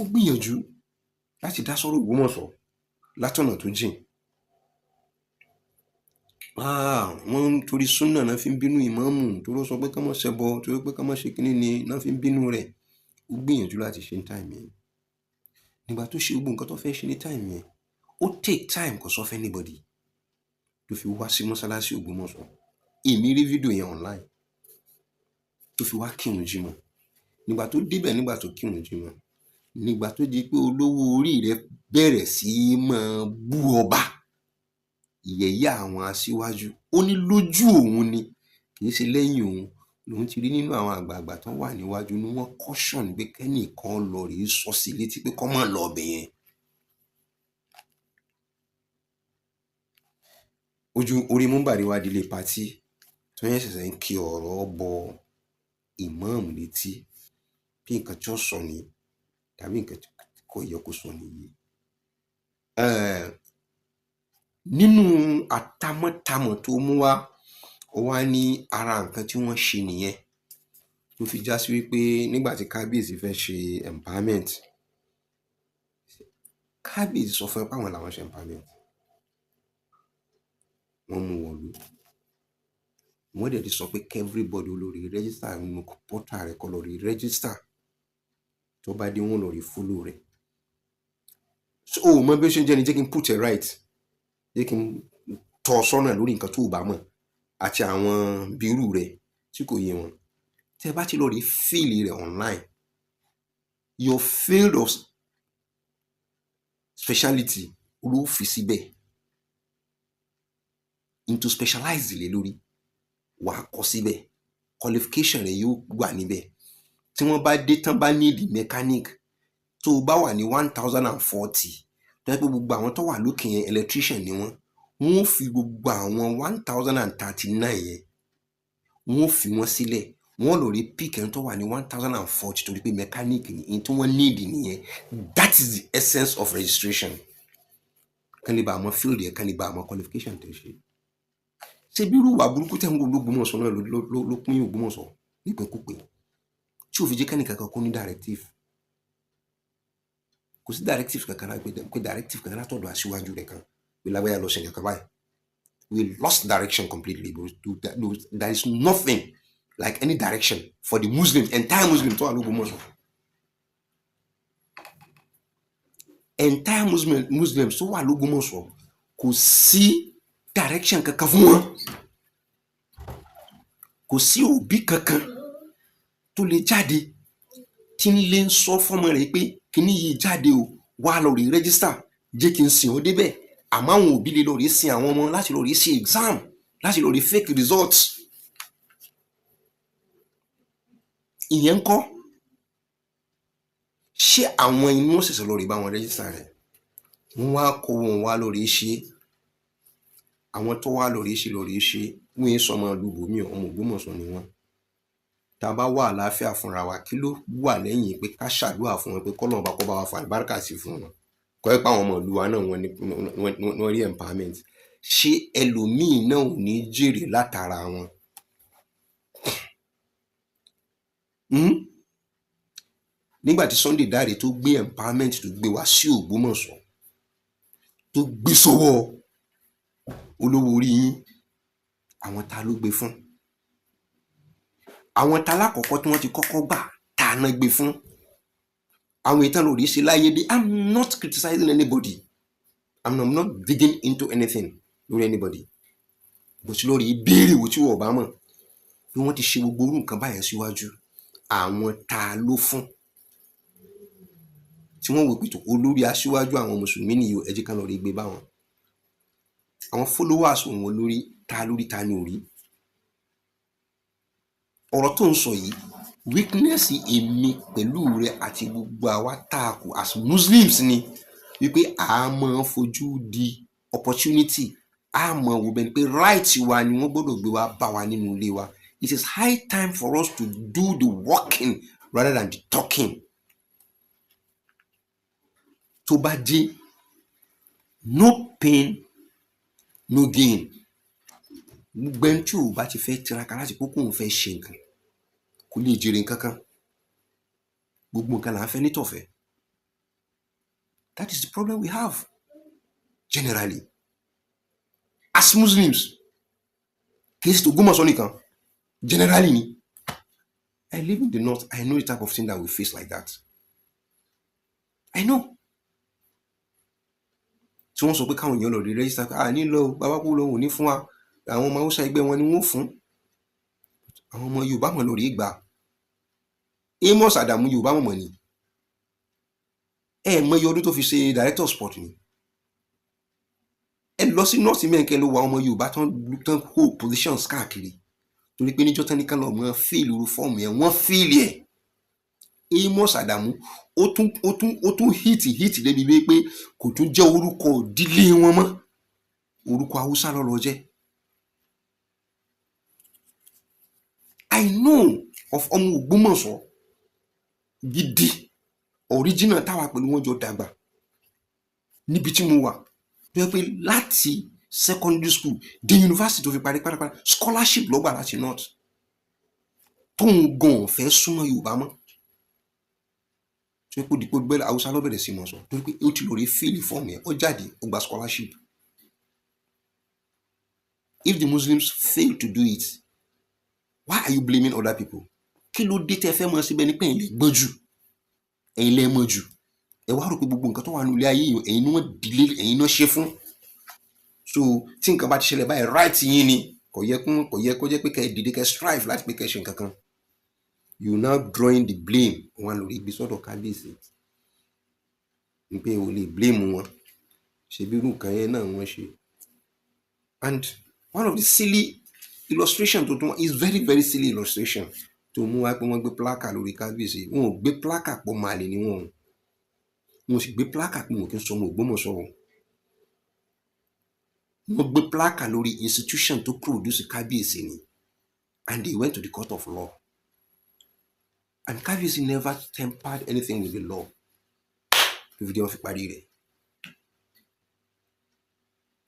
ó gbìyànjú láti dá sọ́rọ̀ Ògbómọ̀ṣọ́ látọ̀nà tó jìn. Wọ́n torí súnà náà fi ń bínú ìmáàmù torí ó sọ pé ká má ṣẹbọ, torí pé ká má ṣe kíní ni náà fi ń bínú rẹ̀. Ó gbìyànjú láti ṣe ní time yẹn. Nígbà tó ṣe gbogbo nǹkan tó fẹ́ ṣe ní time yẹn, ó take time kò sọ fún anybody tó fi wá sí mọ́sálásí Ògbómọ̀ṣọ́. Èmi rí fídíò yẹn online tó fi wá kírun jímọ̀. Nígbà tó débẹ̀, nígbà tó kírun jímọ̀, nígbà tó di pé olówó orí rẹ̀ bẹ̀rẹ̀ sí máa bú ọba, yẹ̀yẹ́ àwọn aṣíwájú, ó ní lójú òun ni, kì í ṣe lẹ́yìn òun lòun ti rí nínú àwọn àgbààgbà tó wà níwájú ni wọ́n caution pé kẹ́nìkan lọ rèé sọ sí létí pé kó má lọ ọbẹ̀ yẹn. Orí múmbàrí wá dilé patí tó yẹn ṣẹ̀ṣẹ̀ ń kí ọ̀rọ̀ bọ ìmáàmù létí bí nǹkan tí ó sọ ni tàbí nǹkan tí kò yẹ kó sọ nìyí. Nínú àtamọ́tamọ̀ tó mú wá, ó wá ní ara nǹkan tí wọ́n ṣe nìyẹn tó fi já sí wípé nígbà tí kábíyèsí fẹ́ ṣe empowerment, kábíyèsí sọ fún ẹ pé àwọn làwọn ṣe empowerment. Wọ́n mú wọ̀lú. Wọ́n dẹ̀ ti sọ pé kí everybody olórí register nínú portal rẹ̀ kó lórí register. Tó bá dé wọ́n lórí follow rẹ̀. So o mọ bí ó ṣe ń jẹ́ ni, jẹ́ kí n put it right. Jẹ́ kí n tọ́ sọ́nà lórí nǹkan tó bá mọ̀ àti àwọn bírù rẹ̀ tí kò yé wọn. Tẹ́ bá ti lórí fill rẹ̀ online, your field of speciality ló fi síbẹ̀. Into specialized lé lórí, wà á kọ síbẹ̀, qualification rẹ̀ yóò wà níbẹ̀. Tí wọ́n bá dé tán bá need mechanic, tó o bá wà ní 1040, tó yẹ pé gbogbo àwọn tó wà lókè yẹn electrician ni wọ́n fi gbogbo àwọn 1039 yẹn, wọ́n fi wọ́n sílẹ̀, wọ́n lọ rí pick ẹni tó wà ní 1040 torí pé mechanic ni tí wọ́n need nìyẹn. That is the essence of registration. Kán lè bá àmọ́ field yẹn, kán lè bá àmọ́ qualification tẹ̀ ṣe. Ṣé bí irú ìwà burúkú tẹ́ ń gbogbo Ògbómọ̀ṣọ́ náà ló pín Ògbómọ̀ṣọ́ nípìnkúpè tí ò fi jẹ́ kẹ́nìkan kan kó ní directive. Kò sí directive kankan láti pé directive kankan látọ̀dọ̀ aṣíwájú rẹ̀ kan pé lágbáyà lọ ṣe nǹkan báyìí. We lost direction completely. There is nothing like any direction for the Muslims, entire Muslims tó wà l'Ógbómọ̀ṣọ́. Entire Muslims tó wà l'Ógbómọ̀ṣọ́ kò sí direction kankan fún wọn. Kò sí òbí kankan tó lè jáde tí ń lè sọ fọ́mọ rẹ̀ pé kíní yìí jáde o, wá lọ rí register, jẹ́ kí n sìn ọ́ débẹ̀. Àmọ́ àwọn òbí lè lọ rí sin àwọn ọmọ láti lọ rí sí exam, láti lọ rí fake results. Ìyẹn ń kọ́. Ṣé àwọn inú ọ̀sẹ̀sẹ̀ lọ rí bá wọn register rẹ̀? Wọ́n wá kó wọn wá lọ rí ṣe. Àwọn tó wá lọ rí ṣe wọ́n yẹn sọmọ lùbòmí ọmọ Ògbómọ̀ṣọ́ ni wọ́n. Tá a bá wà àlàáfíà fúnra wa, kí ló wà lẹ́yìn pé ká ṣàdúrà fún wọn pé kọ́lọ́run bá kó bá wa fa àlùbáríkà sí fún wọn. Kọ́ ẹ pé àwọn ọmọ ìlú wa náà wọ́n rí empowerment. Ṣé ẹlòmíì náà ò ní jèrè látara wọn? nígbà tí Sunday Dare tó gbé empowerment tó gbé wá sí Ògbómọ̀ṣọ́ tó gbé sọ́wọ́ olówó orí yín, àwọn ta ló gbé fún? Àwọn ta lákọ̀ọ́kọ́ tí wọ́n ti kọ́kọ́ gbà ta náà gbé fún? Àwọn ìtàn lòdì ṣe láyé dé. I'm not criticizing anybody. I'm not digging into anything lórí anybody. Bó ti lórí ìbéèrè wo tí wọ́n bá mọ̀ bí wọ́n ti ṣe gbogbo orú nǹkan báyẹn síwájú, àwọn ta ló fún? Tí wọ́n wò pé tó olórí aṣíwájú àwọn mùsùlùmí nìyí, ẹ jẹ́ ká lọ rí gbé báwọn. Àwọn followers òun lórí ta ni ò rí? Ọ̀rọ̀ tó ń sọ yìí, weakness èmi pẹ̀lú rẹ àti gbogbo àwa táàkù as Muslims ni wípé a máa fojú di opportunity, a máa wò bẹ́ẹ̀ ni pé right wa ni wọ́n gbọ́dọ̀ gbé wa bá wa nínú ilé wa. It is high time for us to do the walking rather than the talking. Tó bá dé, no pain no gain. Gbogbo ẹni tí ò bá ti fẹ́ tiraka láti kókó òun fẹ́ ṣe nǹkan kò lè jèrè nǹkan kan. Gbogbo nǹkan là ń fẹ́ nítọ̀fẹ́. That is the problem we have generally as Muslims. Kì í ṣe Ògbómọ̀ṣọ́ nìkan, generally ni. I live in the north. I know the type of thing that we face like that. I know. Tí wọ́n sọ pé káwọn èèyàn lọ rí register, nílò bàbá kú lọ́wọ́ ní fún wa, àwọn ọmọ Haúsá ẹgbẹ́ wọn ni wọ́n fún. Àwọn ọmọ Yorùbá mọ̀ lórí ìgbà. Amos Adamu Yorùbá mọ̀ ni. Mọ iye ọdún tó fi ṣe director sport ni. Ẹ lọ sí north mẹ́ǹkẹ́ ló wà ọmọ Yorùbá tán hold positions káàkiri. Torí pé níjọ́ tán ní ká lọ mọ́ fíìlì irú fọ́ọ̀mù yẹn, wọ́n fíìlì ẹ̀. Amos Adamu ó tún hit débi pé kò tún jẹ́ orúkọ ìdílé wọn mọ́, orúkọ Haúsá lọ́lọ́ jẹ́. I know of ọmọ Ògbómọ̀ṣọ́ gidi original táwa pẹ̀lú wọn jọ dàgbà níbi tí mo wà, tó yẹ pé láti secondary school dé university tó fi parí pátápátá scholarship ló gbà láti north, tóun gan fẹ́ súnmọ́ Yorùbá mọ́. Tó yẹ pé dípò gbẹ́lẹ̀ Haúsá ló bẹ̀rẹ̀ sí mọ̀ sọ, torí pé ó ti lọ rí fíìlì fọ́ọ̀mù yẹn, ó jáde ó gba scholarship. If the Muslims fail to do it, why are you blaming other people? Kí ló dé tẹ́ fẹ́ mọ̀ síbẹ̀ ní pé ẹ̀yin lè gbọ́n jù, ẹ̀yin lè mọ̀ jù, ẹ wá rò pé gbogbo nǹkan tó wà nílé ayé yìí ẹ̀yin ni wọ́n dìlé, ẹ̀yin náà ṣe fún. So tí nǹkan bá ti ṣẹlẹ̀ báyìí right yín ni, kò yẹ kó jẹ́ pé kẹ́ dìde kẹ́ strive láti pé kẹ́ ṣe nǹkan kan. You now drawing the blame wọn lórí ibi sọ́dọ̀ kábíyèsí ní pé o lè blame wọn, ṣe bí irú nǹkan yẹn náà wọ́n ṣe. And one of the silly illustration tó tún is very very silly illustration tó mú wá pé wọ́n gbé plaka lórí kábíyèsí. Wọn ò gbé plaka pọ̀ máa lè ní wọn ò sì gbé plaka pé wọn kì í sọ ọmọ Ògbómọ̀ṣọ́ wọn. Wọ́n gbé plaka lórí institution tó produce kábíyèsí ni, and they went to the court of law, and kábíyèsí never tempered anything with the law tó fi dé wọn fi parí rẹ̀.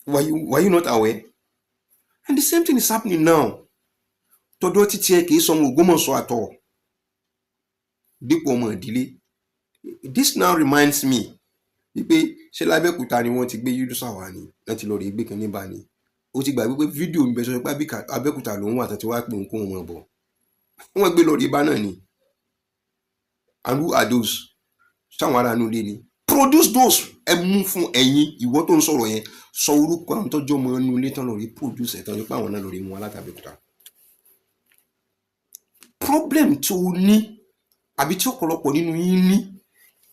Were you not aware? And the same thing is happening now. Tọ́dọ̀ títí ẹ kìí sọmọ Ògbómọ̀ṣọ́ àtọ̀ dípò ọmọ ìdílé. This now reminds me wípé ṣé l'Abẹ́òkúta ni wọ́n ti gbé Yunusa wá ni láti lọ rí gbé kan níbà ni. Ó ti gbàgbé pé fídíò ń bẹ sọ pé Abẹ́òkúta ló ń wà tàbí wá pé òun kó wọn bọ̀. Wọ́n gbé lọ rí ibà náà ni. And who are those? Ṣáwọn ará inú ilé ni. Produce those. Ẹ mú fún ẹ̀yin ìwọ tó ń sọ̀rọ̀ yẹn, sọ orúkọ àwọn tọ́jú ọmọ inú ilé tán lọ rí produce ẹ̀tàn nípa àwọn náà lọ rí mú alátàbẹ́òkúta. Problem tó ní àbí tí ọ̀pọ̀lọpọ̀ nínú yín ní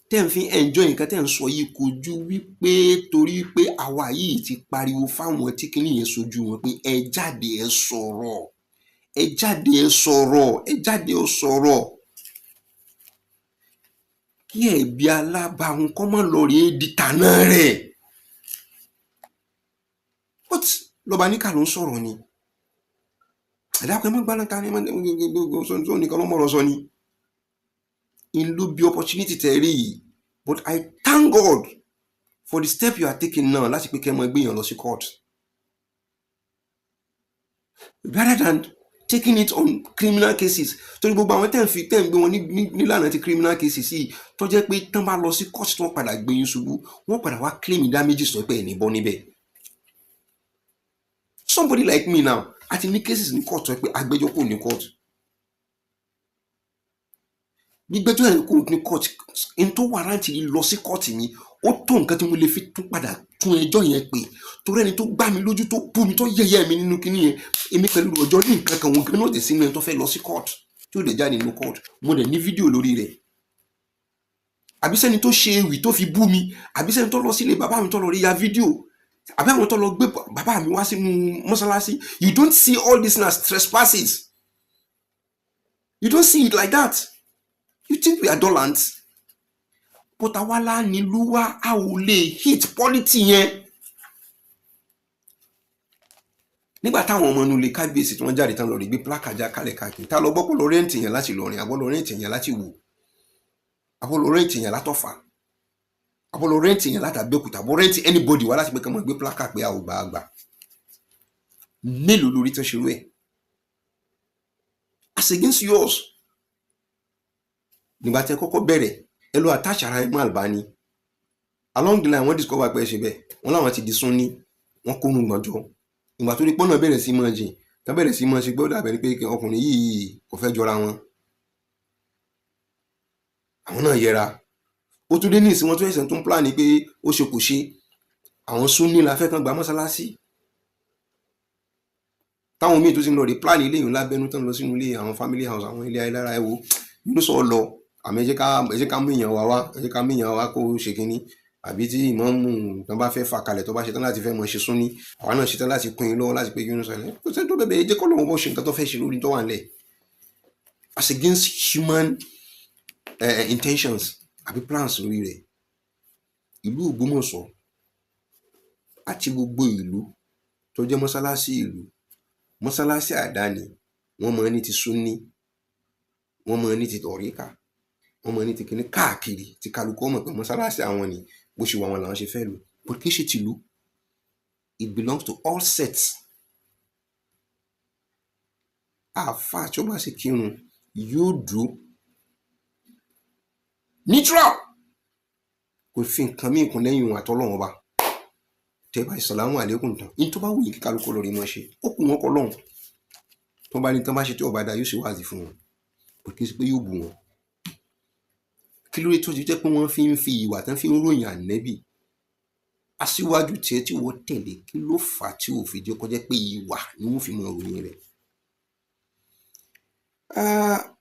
tẹ́ ń fi enjoy nǹkan tẹ́ ń sọ yìí kò ju wípé torí pé àwa yìí ti pariwo fáwọn tí kìíní yẹn sojú wọn pé ẹ jáde ẹ sọ̀rọ̀, ẹ jáde ẹ sọ̀rọ̀, ẹ jáde ẹ sọ̀rọ̀. Kí ẹ̀bi alábàáhùn kọ́ mọ́ lọ rí di tàná rẹ̀. But lọ́ba níkà ló ń sọ̀rọ̀ ni. Ẹ̀dá pé mọ́ gbáná ta ni sọ nìkan ló mọ̀rọ̀ sọ ni. In ló bí opportunity tẹ̀ rí yìí. But I thank God for the step you are taking now láti pé kẹ́ mọ́ gbéyàn lọ sí court. Rather than taking it on criminal cases. Torí gbogbo àwọn tẹ́ ń gbé wọn nílànà ti criminal cases yìí tó jẹ́ pé tán bá lọ sí court tí wọ́n padà gbé yín ṣubú, wọ́n padà wá claim damages tó pé ẹ̀ ní bọ́ níbẹ̀. Somebody like me now, àti ní cases ní court tó pé agbẹjọ́ kò ní court. Gbígbẹ́jọ́ ẹ̀ kò ní court, n tó warrant yìí lọ sí court mi, ó tó nǹkan tí mo lè fi tún padà tún ẹjọ́ yẹn pè. Torí ẹni tó gbá mi lójú tó bú mi tó yẹ̀yẹ́ mi nínú kinní yẹn, èmi pẹ̀lú ọjọ́ ní nǹkan kan wọn gan náà dé sínú ẹni tó fẹ́ lọ sí court tí ó dẹ̀ jáde nínú court. Mo dẹ̀ ní fídíò lórí rẹ̀. Àbí sẹ́ni tó ṣe ewì tó fi bú mi, àbí sẹ́ni tó lọ sílé bàbá mi tó lọ rí ya fídíò, àbí àwọn tó lọ gbé bàbá mi wá sínú mọ́sálásí. You don't see all this as trespasses. You don't see it like that. You think we are dollant? But àwa la nílùú wa, a ò lè hit polity yẹn. Nígbà táwọn ọmọ inú ilé kábíyèsí tí wọ́n jáde tán lọ rí gbé plákàjá kálẹ̀ káàkiri, tá lọ gbọ́ pé lọ rẹ́ǹtì yẹn láti Ìlọrin, àbọ̀ lọ rẹ́ǹtì yẹn láti Ìwó, àbọ̀ lọ rẹ́ǹtì yẹn látọ̀fà, àbọ̀ lọ rẹ́ǹtì yẹn láti Abẹ́òkúta, àbọ̀ rẹ́ǹtì anybody wá láti pé kí wọ́n gbé plákà pé a ò gbà á gbà. Mélòó lórí tó ṣerú ẹ̀? As against yours. Nígbà tí ẹ kọ́kọ́ bẹ̀rẹ̀, ẹ lọ attach ara ẹ mọ́ Albani. Along the line wọ́n discover pé ẹ ṣe bẹ́ẹ̀, wọ́n láwọn ti di Sunni, wọ́n kó nù gbọ́njọ́. Ìgbà tó ní pọ́nà bẹ̀rẹ̀ sí mọ́ jìn, tá bẹ̀rẹ̀ sí mọ́ ṣe gbọ́dọ̀ àbẹ̀ ní pé ọkùnrin yìí kò fẹ́ jọra wọn. Àwọn náà yẹra. Ó tún dé ní ìsìn wọn tó ẹ̀sẹ̀ tó ń plan ni pé ó ṣe kò ṣe. Àwọn Sunni la fẹ́ kan gba mọ́sálásí. Táwọn míì tó ti ń lọ rí plan ilé ìhùn lábẹ́nú tán lọ sínú ilé àwọn family house, àwọn ilé ayélujára ẹ wo. Inú sọ lọ, àmì ẹ jẹ́ ká mú èèyàn wá, ẹ jẹ́ ká mú èèyàn wá kó ṣe kínní. Àbí tí ìmáàmù tán bá fẹ́ fà kalẹ̀ tó bá ṣetán láti fẹ́ mọ̀ ṣe Sunni, àwa náà ṣetán láti pín in lọ́wọ́ láti pé kí inú sọ̀rọ̀. Kò sẹ́ni tó bẹ̀bẹ̀ ẹ jẹ́ kọ́ lọ́wọ́ bọ́ ṣe nǹkan tó fẹ́ ṣe lórí tó wà nílẹ̀. As against human intentions àbí plans lórí rẹ̀. Ìlú Ògbómọ̀ṣọ́ àti gbogbo ìlú tó jẹ́ mọ́sálásí ìlú, mọ́sálásí àdáni, wọ́n mọ̀ ní ti Sunni, wọ́n mọ̀ ní ti tọ̀ríkà, wọ́n mọ̀ ní ti kíní káàkiri tí kálukú mọ̀ pé mọ́sálásí àwọn ni bó ṣe wà wọn làwọn ṣe fẹ́ lò. But kì í ṣe tìlú. It belongs to all sects. Àfáà tí ó bá ṣe kírun yóò dúró neutral, kò fi nǹkan míì kún lẹ́yìn òun àtọ́lọ́wọ́n ọba. Tẹ́bà ìsàlámù àlékún tán ní tó bá wù yín kí kálukú lọ rí mọ́ ṣe, ó kù wọ́n kọ́ lọ́hùn. Tó bá ní tán bá ṣe tí ọba dá yóò ṣe wáàzì fún wọn, kò kí n ṣe pé yóò bù wọn. Kí ló dé tó ti jẹ́ pé wọ́n fi ń fi ìwà tán fi ń ròyìn ànẹ́bì aṣíwájú tiẹ̀ tí wọ́n tẹ̀lé? Kí ló fà á tí ò fi jẹ́ kó jẹ́ pé ìwà ni wọ́n fi mọ ròyìn rẹ̀?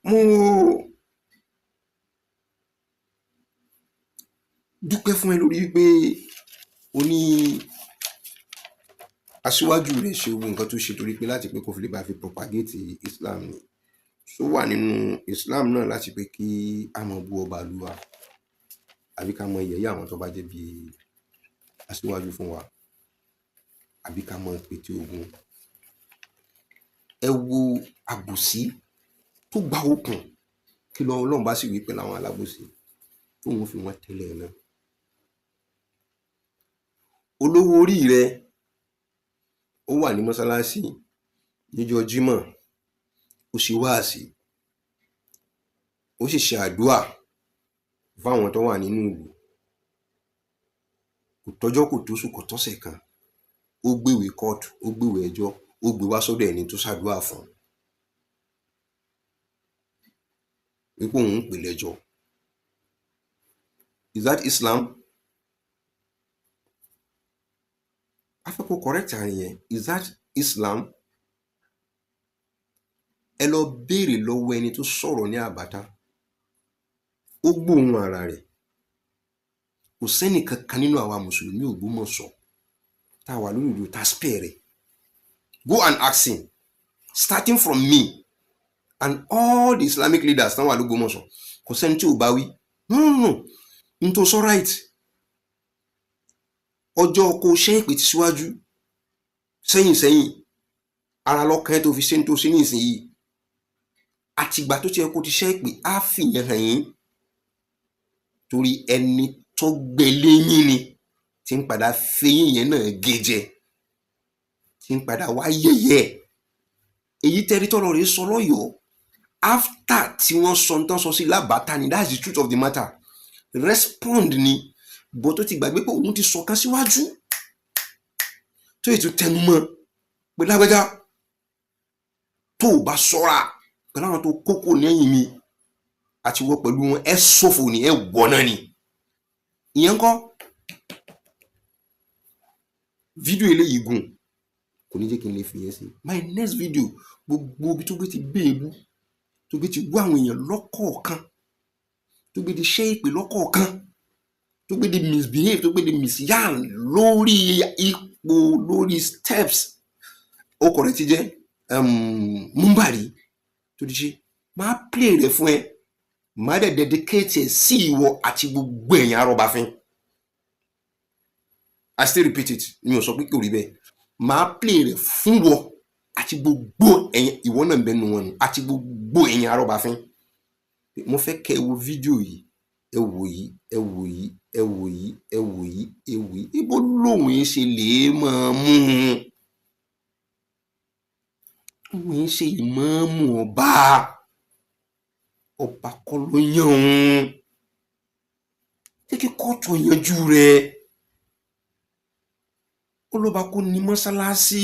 Mo dúpẹ́ fún ẹ lórí pé o ní aṣíwájú rẹ̀ ṣe gbogbo nǹkan tó ṣe torí pé láti pé kó fi lè bá fi propagate Islam ni. So wà nínú Islam náà láti pé kí a mọ bú ọba lúwa àbí ká mọ yẹ̀yẹ́ àwọn tó bá jẹ́ bí aṣíwájú fún wa, àbí ká mọ pété ogun. Ẹ wo àbòsí tó gba okùn kí lọ Ọlọ́run bá sì wí pẹ̀lú àwọn alábòsí tó wọ́n fi wọ́n tẹ́lẹ̀ náà. Olówó orí rẹ̀ ó wà ní mọ́sálásí níjọ́ Jímọ̀, ó ṣe wáàsí, ó sì ṣe àdúà fáwọn tó wà nínú ìlú. Kò tọ́jọ́ kò tóṣù kò tọ́sẹ̀ kan, ó gbéwèé kóòtù, ó gbéwèé ẹjọ́, ó gbé wá sọ́dọ̀ ẹni tó ṣàdúà fún wípé òun ń pè lẹ́jọ́. Is that Islam? Afẹ́kọ̀ọ́ correct àárín yẹn. Is that Islam? Ẹ lọ béèrè lọ́wọ́ ẹni tó sọ̀rọ̀ ní àbátá, ó gbóhùn ara rẹ̀. Kò sẹ́nì kankan nínú àwa mùsùlùmí Ògbómọ̀ṣọ́ tá a wà lórí ìlú tá a spare rẹ̀. Go and ask him, starting from me and all the Islamic leaders tán wà lÓgbómọ̀ṣọ́. Kò sẹ́ni tí ò bá wí. No. N tó sọ right. Ọjọ́ kò ṣe ìpè tí síwájú sẹ́yìn ara lọ́kàn ẹ̀ tó fi ṣe ń tó sí ní ìsinyìí. Àtìgbà tó ti yẹ kó ti ṣe ìpè á fìyàn hàn yín, torí ẹni tó gbélé yín ni tí ń padà fẹ́yìn yẹn náà gé jẹ, tí ń padà wá yẹ̀yẹ́. èyí tẹ́rí tọ́lọ rẹ̀ sọ lọ́yọ̀ọ́ after tí wọ́n sọ tán sọ sí lábàtà ni that's the truth of the matter respond ni bó tó ti gbàgbé pé òun ti sọ kan síwájú tó ètò tẹnumọ́ pé lágbájá tó o bá ṣọ́ra pẹ̀lú àwọn tó kókó lẹ́yìn mi àti wọ́ pẹ̀lú wọn ẹ ṣòfò ni ẹ wọ̀ náà ni ìyẹn kọ́ fídíò eléyìí gùn kò ní jẹ́ kí n lè fi yẹn sí my next video gbogbo ibi tó gbé ti béèbú tó gbé ti wú àwọn èèyàn lọ́kọ̀ọ̀kan tó gbé ti ṣe ìpè lọ́kọ̀ọ̀kan tó gbé ti misbehave tó gbé ti misyan lórí ipò lórí steps ó kọ̀ rẹ̀ ti jẹ́ Múmbàrí tó ti ṣe máa play rẹ̀ fún ẹ máa dẹ̀ dedicate ẹ̀ sí ìwọ àti gbogbo ẹ̀yìn arọ́bàfin I still repeat it mi ò sọ pé kò rí bẹ́ẹ̀ máa play rẹ̀ fún wọ àti gbogbo ẹ̀yìn ìwọ náà bẹ́ẹ̀ nu wọn nù àti gbogbo ẹ̀yìn arọ́bàfin mo fẹ́ kẹ́ ẹ wo fídíò yìí ẹ wò yìí ẹ wò yìí ẹ wò yìí ẹ wò yìí ẹ wò yìí ibo lòun yìí ṣe lè máa mú òun yìí ṣe ìmáàmù ọba kọ́ ló yàn òun jẹ́ kí kóòtù yanjú rẹ̀ olóba kò ní mọ́sálásí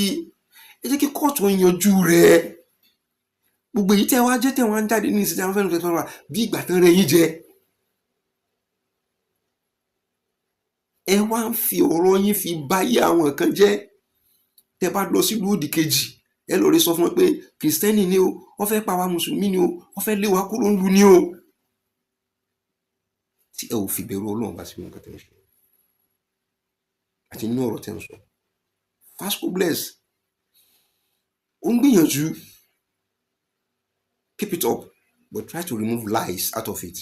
ẹ jẹ́ kí kóòtù yanjú rẹ̀ gbogbo èyí tẹ́ wá jẹ́ tẹ́ wá ń jáde ní ìsìnkú àwọn fẹ́ràn fẹ́ràn bí ìgbà tán rẹ̀ yín jẹ ẹ wá ń fi ọ̀rọ̀ yín fi báyé àwọn kan jẹ́ tẹ́ bá lọ sílùú òdì kejì ẹ lọ rí sọ fún wọn pé kìrìsìtẹ́nì ni o wọ́n fẹ́ pa wá mùsùlùmí ni o wọ́n fẹ́ lé wa kúrò ń lu ni o tí ẹ ò fi bẹ̀rù Ọlọ́run bá sí nǹkan tẹ́ ń ṣe àti nínú ọ̀rọ̀ tẹ́ ń sọ Fasco Bless ó ń gbìyànjú keep it up but try to remove lies out of it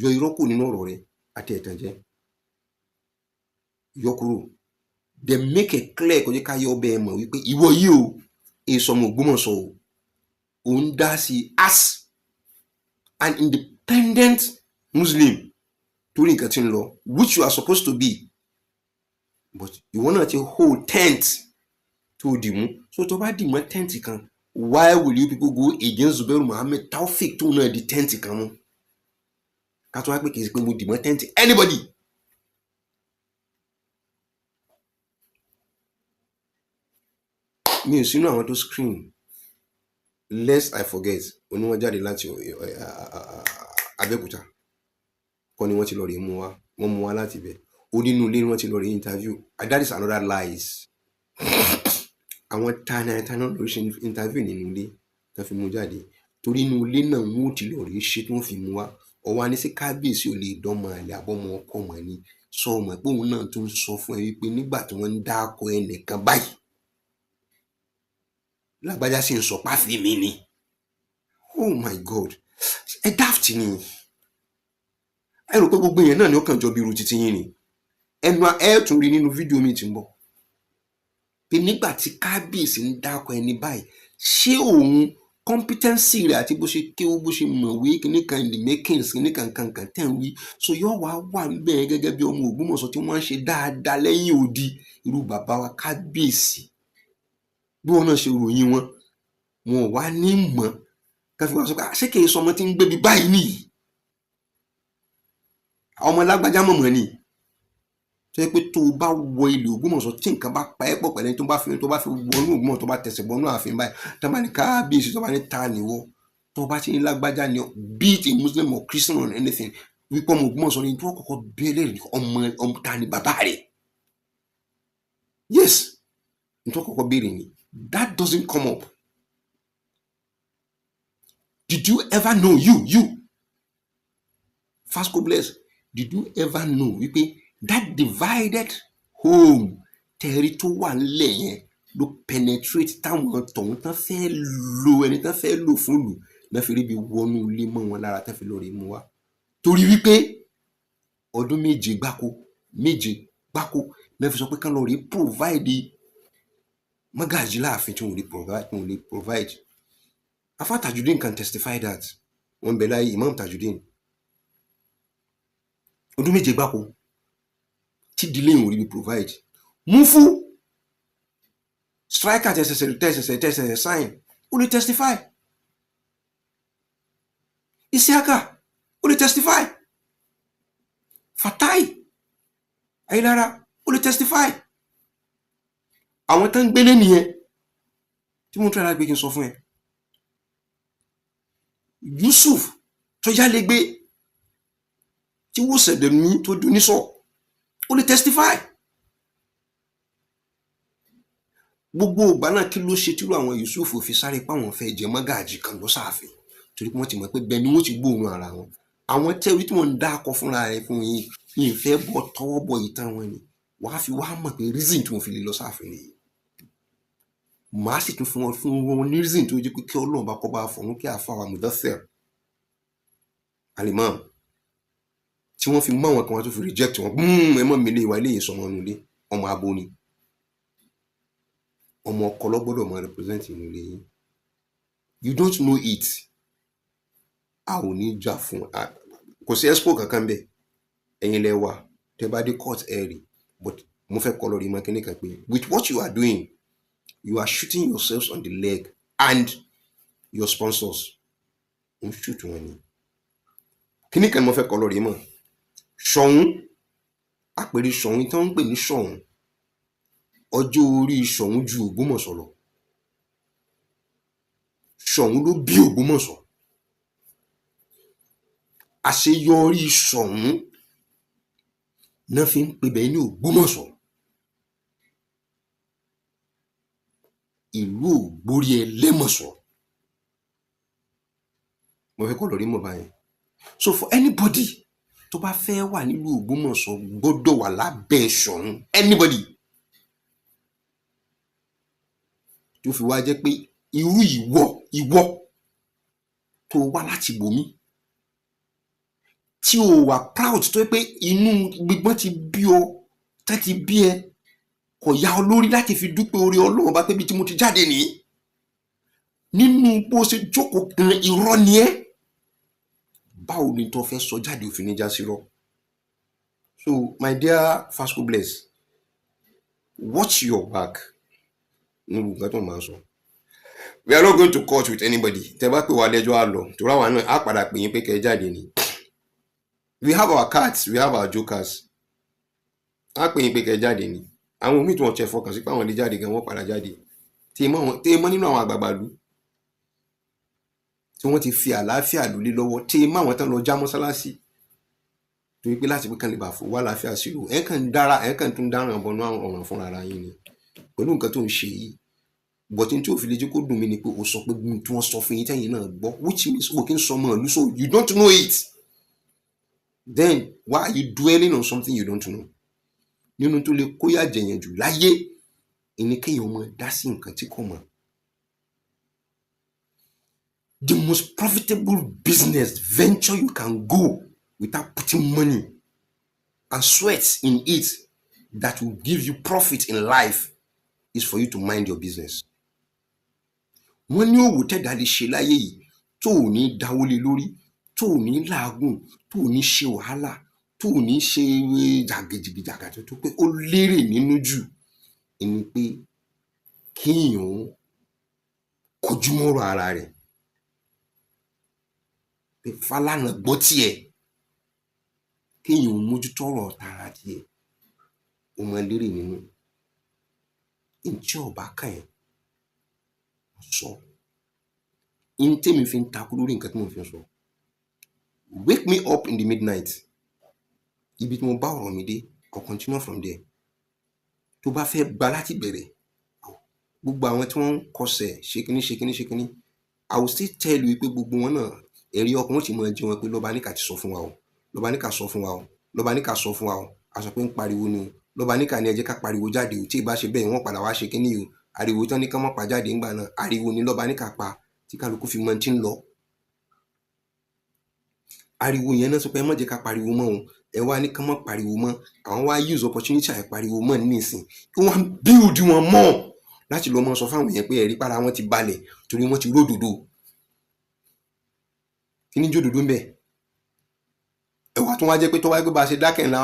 yọ irọ́ kù nínú ọ̀rọ̀ rẹ àti ẹ̀tànjẹ yọ kúrò then make it clear kò jẹ́ ká yọ ọbẹ̀ ẹ̀ mọ̀ wípé ìwọ yìí o èso ọmọ Ògbómọ̀ṣọ́ o ò ń dá sí as an independent Muslim torí nǹkan tí ń lọ which you are supposed to be but ìwọ náà ti hold tent tó dì mú so tó bá dì mọ́ tent kan why will you people go against Zubairu Muhammed Taofeek tó náà di tent kan mú ká tó wá pé kì í ṣe pé mo dì mọ́ tent anybody. mi ò sínú àwọn tó scream lest I forget oníwọ̀n jáde láti Abẹ́òkúta kọ́ ni wọ́n ti lọ rí mú wá wọ́n mú wá láti ibẹ̀ onínú ilé wọ́n ti lọ rí interview and that is another lies àwọn tánà lórí ṣe interview nínú ilé tó fi mú jáde torí inú ilé náà wọ́n ti lọ rí ṣe tó fi mú wá ọwọ́ ní sí kábíyèsí ò lè dánmọ àlè àbọ̀mọ ọkọ mọ̀ ni sọ ọmọ pé òun náà tún sọ fún ẹ wípé nígbà tí wọ́n ń dáko ẹnìkan báyìí lágbájá sì ń sọ páfí mi ni oh my God ẹ daft ni ẹ rò pé gbogbo èèyàn náà ni ó kàn jọ bí irú títí yín ni ẹnu ẹ tún rí nínú fídíò mi tí ń bọ̀ pé nígbà tí kábíyèsí ń dákọ ẹni báyìí ṣé òun competency rẹ̀ àti bó ṣe kéwú bó ṣe mọ̀wé kìnnìkan in the makings kìnnìkan kankan tẹ̀ ń wí so yóò wá wà níbẹ̀ gẹ́gẹ́ bí ọmọ Ògbómọ̀ṣọ́ tí wọ́n ń ṣe dáadáa lẹ́yìn odi irú bàbá wa kábíyèsí bí wọn náà ṣe ròyìn wọn ò wá ní mọ̀ káfí wá sọ pé ṣé kìí sọmọ tí ń gbébi báyìí nìyí ọmọ lágbájá mọ̀mọ́ ni tó yẹ pé tó o bá wọ ilé Ògbómọ̀ṣọ́ tí nǹkan bá pa ẹ́ pọ̀ pẹ̀lú tó bá fi wọnú Ògbómọ̀ṣọ́ tó bá tẹ̀sẹ̀ bọ́nú ààfin báyìí tó bá ní kábíyèsí tó bá ní ta nìwọ tó bá ti ní lágbájá ni be it a Muslim or Christian or anything wípé ọmọ Ògbómọ̀ṣọ́ ni tó kọ́kọ́ bẹ́ẹ̀lẹ̀ ọmọ ta ni bàbá rẹ̀ yes tó kọ́kọ́ béèrè ni that doesn't come up. Did you ever know you Fasco Bless did you ever know wípé that divided home tẹ̀rí tó wà nílẹ̀ yẹn ló penetrate táwọn tọ̀hún tán fẹ́ lo ẹni tán fẹ́ lò fún lù náà fi rí bí wọnú ilé mọ́ wọn lára tán fi lọ rí mú wá torí wípé ọdún méje gbáko náà fi sọ pé kán lọ rí provide Magaji láàfin tí wọ́n lè provide Afa Tajudeen can testify that wọ́n bẹ̀ láyé Imam Tajudeen ọdún méje gbáko tí ìdílé ìwòrí bí provide mú fún striker tẹ̀sẹ̀sẹ̀ sign ó lè testify. Isiaka ó lè testify. Fatai Ayélára ó lè testify. Àwọn tán ń gbélé nìyẹn tí mo ń tọ́ láti gbé kí n sọ fún ẹ. Yusuf tó yálégbé tí wọ́n ṣẹ̀dẹ̀ ní tó dún ní sọ ó lè testify. Gbogbo ìgbà náà kí ló ṣe tírú àwọn Yusuf fi sáré páwọn fẹ́ jẹ mọ́gàjì kan lọ sáàfin torí pé wọ́n ti mọ̀ pé bẹ́ẹ̀ ni wọ́n ti gbóòórùn ara wọn. Àwọn tẹ́rí tí wọ́n ń dá akọ fúnra ẹ̀ fún yín yìí fẹ́ bọ́ tọwọ́ bọ ìtàn wọn ni wàá fi wá mọ̀ pé reason tí wọ́n fi lè lọ sáàfin nìyí. Màá sì tún fún wọn ní reason tó jẹ́ pé kí Ọlọ́run bá kọ́ bá fọ̀run kí àfa wa Mudaththir Al-Imam tí wọ́n fi mọ́ àwọn kan wá tó fi reject wọn ẹ mọ́ mi lé wa ilé ìsọmọ inú ilé ọmọ abo ni ọmọ ọkọ ló gbọ́dọ̀ máa represent inú ilé yín. You don't know it. A ò ní jà fún kò sí expo kankan bẹ́ẹ̀ ẹ̀yin lẹ wà tẹ́ bá dé court ẹ̀ rí but mo fẹ́ kọ́ lọ rí mọ́ kíní kan pé with what you are doing you are shooting yourselves on the leg and your sponsors ń shoot wọn ni. Kíní kan mo fẹ́ kọ́ lọ rí mọ́ Ṣọ̀ún àpèrè Ṣọ̀ún tí wọ́n ń pè ní Ṣọ̀ún ọjọ́ orí Ṣọ̀ún ju Ògbómọ̀ṣọ́ lọ. Ṣọ̀ún ló bí Ògbómọ̀ṣọ́. Àṣeyọrí Ṣọ̀ún náà fi ń pè bẹ́ẹ̀ ní Ògbómọ̀ṣọ́. Ìlú Ògbórí Ẹlẹ́mọ̀ṣọ́. Mo fẹ́ kọ́ lọ rí mọ̀ báyìí. So for anybody tó bá fẹ́ wà nílùú Ògbómọ̀ṣọ́ gbọ́dọ̀ wà lábẹ́ Ṣọ̀ún. Anybody tó fi wá jẹ́ pé irú ìwọ tó wá láti bòmí tí o wà proud tó pé inú gbígbọ́n ti bí ọ tẹ́tí bí ẹ kò yá ọ lórí láti fi dúpẹ́ orí Ọlọ́run bá pé bí tí mo ti jáde nìyí nínú bó ṣe jókòó kan irọ́ ni ẹ́ báwo ni tó fẹ́ sọ jáde òfin ní jásírọ́. So my dear Fasco Bless, watch your back. We are not going to court with anybody. Tẹ́ bá pè wá lẹ́jọ́ á lọ torí àwọn náà á padà pè yín pé kẹ́ jáde ni. We have our cards, we have our jokers. Á pè yín pé kẹ́ jáde ni. Àwọn míì tí wọ́n ṣe fọkàn sí pé àwọn lè jáde gan wọ́n padà jáde. Tí mọ́ nínú àwọn àgbààgbà lù tí wọ́n ti fi àlàáfíà lulẹ̀ lọ́wọ́ tí mọ́ àwọn tán lọ já mọ́sálásí torí pé láti pé kan lè bà fún wà láàfíà sílùú ẹ̀ kàn tún dáràn bọnú àwọn ọ̀ràn fúnra ara yín ni pẹ̀lú nǹkan tó ń ṣe yìí bọ̀tí tí ò fi lè jẹ́ kó dùn mí ni pé o sọ pé tí wọ́n sọ fún yín tẹ́yìn náà gbọ́ which means o kì í sọ mọ́ ìlú so you don't know it then why are you dwelling on something you don't know nínú tó lè kóyà jẹ̀yàn jù láyé ẹni kéèyàn mọ̀ dá sí nǹkan tí kò mọ̀. The most profitable business venture you can go without putting money and sweat in it that will give you profit in life is for you to mind your business. Wọ́n ní òwò tẹ́dá lè ṣe láyé yìí tó ò ní dáwọ́lé lórí tó ò ní làágùn tó ò ní ṣe wàhálà tó ò ní ṣe jàgìjìgìjàgàtò tó pé ó lérè nínú jù ẹni pé kéèyàn kojú mọ́rọ̀ ara rẹ̀ pé Fálànà gbọ́ tiẹ̀ kéèyàn mójútó ọ̀rọ̀ tara tiẹ̀ ó máa lérè nínú ǹjẹ́ ọba kàn ẹ́ sọ in tèmi fi ń takú lórí nǹkan tí mo fi ń sọ wake me up in the midnight ibi tí mo bá ọ̀rọ̀ mi dé I'll continue from there tó bá fẹ́ gba láti bẹ̀rẹ̀ gbogbo àwọn tí wọ́n ń kọsẹ̀ ṣe kíní I will still tell you pé gbogbo wọn náà ẹ̀rí ọkùnrin ti mọ ẹjẹ́ wọn pé lọ́ba níkà ti sọ fún wa o lọ́ba níkà sọ fún wa o lọ́ba níkà sọ fún wa o aṣọ pé ń pariwo ni o lọ́ba níkà ní ẹ jẹ́ ká pariwo jáde o tí ì bá ṣe bẹ́ẹ̀ wọ́n padà wá ṣe kíní o ariwo tán ní ká má pa jáde ńgbà náà ariwo ni lọ́ba níkà pa tí kálukú fi mọ tí ń lọ ariwo yẹn náà sọ pé ẹ má jẹ́ ká pariwo mọ́ o ẹ wá ní ká má pariwo mọ́ àwọn wá use opportunity àì pariwo mọ́ nísìn kí wọ́n build wọn mọ́ láti lọ mọ́ sọ fáwọn èèyàn pé ẹ̀rí para wọn ti balẹ̀ torí wọ́n ti ródòdó kí ní jódòdó ń bẹ̀ ẹ wá tún wá jẹ́ pé tó wáyé pé bá a ṣe dákẹ́ ńlá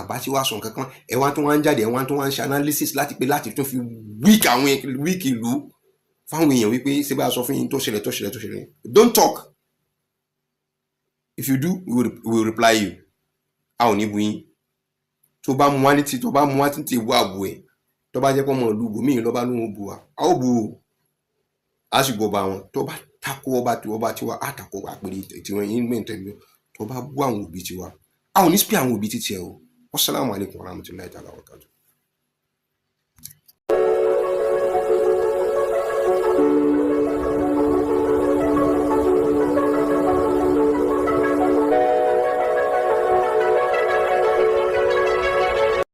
àbá tí wàá sọ nǹkan kan ẹ wá tún wá ń jáde ẹ wá tún wá ń ṣe analysis láti pé láti tún fi weak ìlú fáwọn èèyàn wípé ṣé bá a sọ fún yín tó ṣẹlẹ̀ don't talk. If you do, we will reply you. A ò ní bu yín. Tó bá mú wá ní tí tó bá mú wá tí ìwọ àbò ẹ̀ tó bá jẹ́ pé ọmọ ìlú bòmíì ló bá lóun bu wa a ó bu o. A sì gbọ́ bá wọn tó bá takò ọba tiwa á takò àpèrè tiwọn yín mẹ́tẹ̀ẹ́ tó bá bú àwọn òbí tiwa a ò ní sí pé àwọn òbí ti tiẹ̀ o. Wassalamu alaikum warahmatullahi ta'ala wabarakatuh.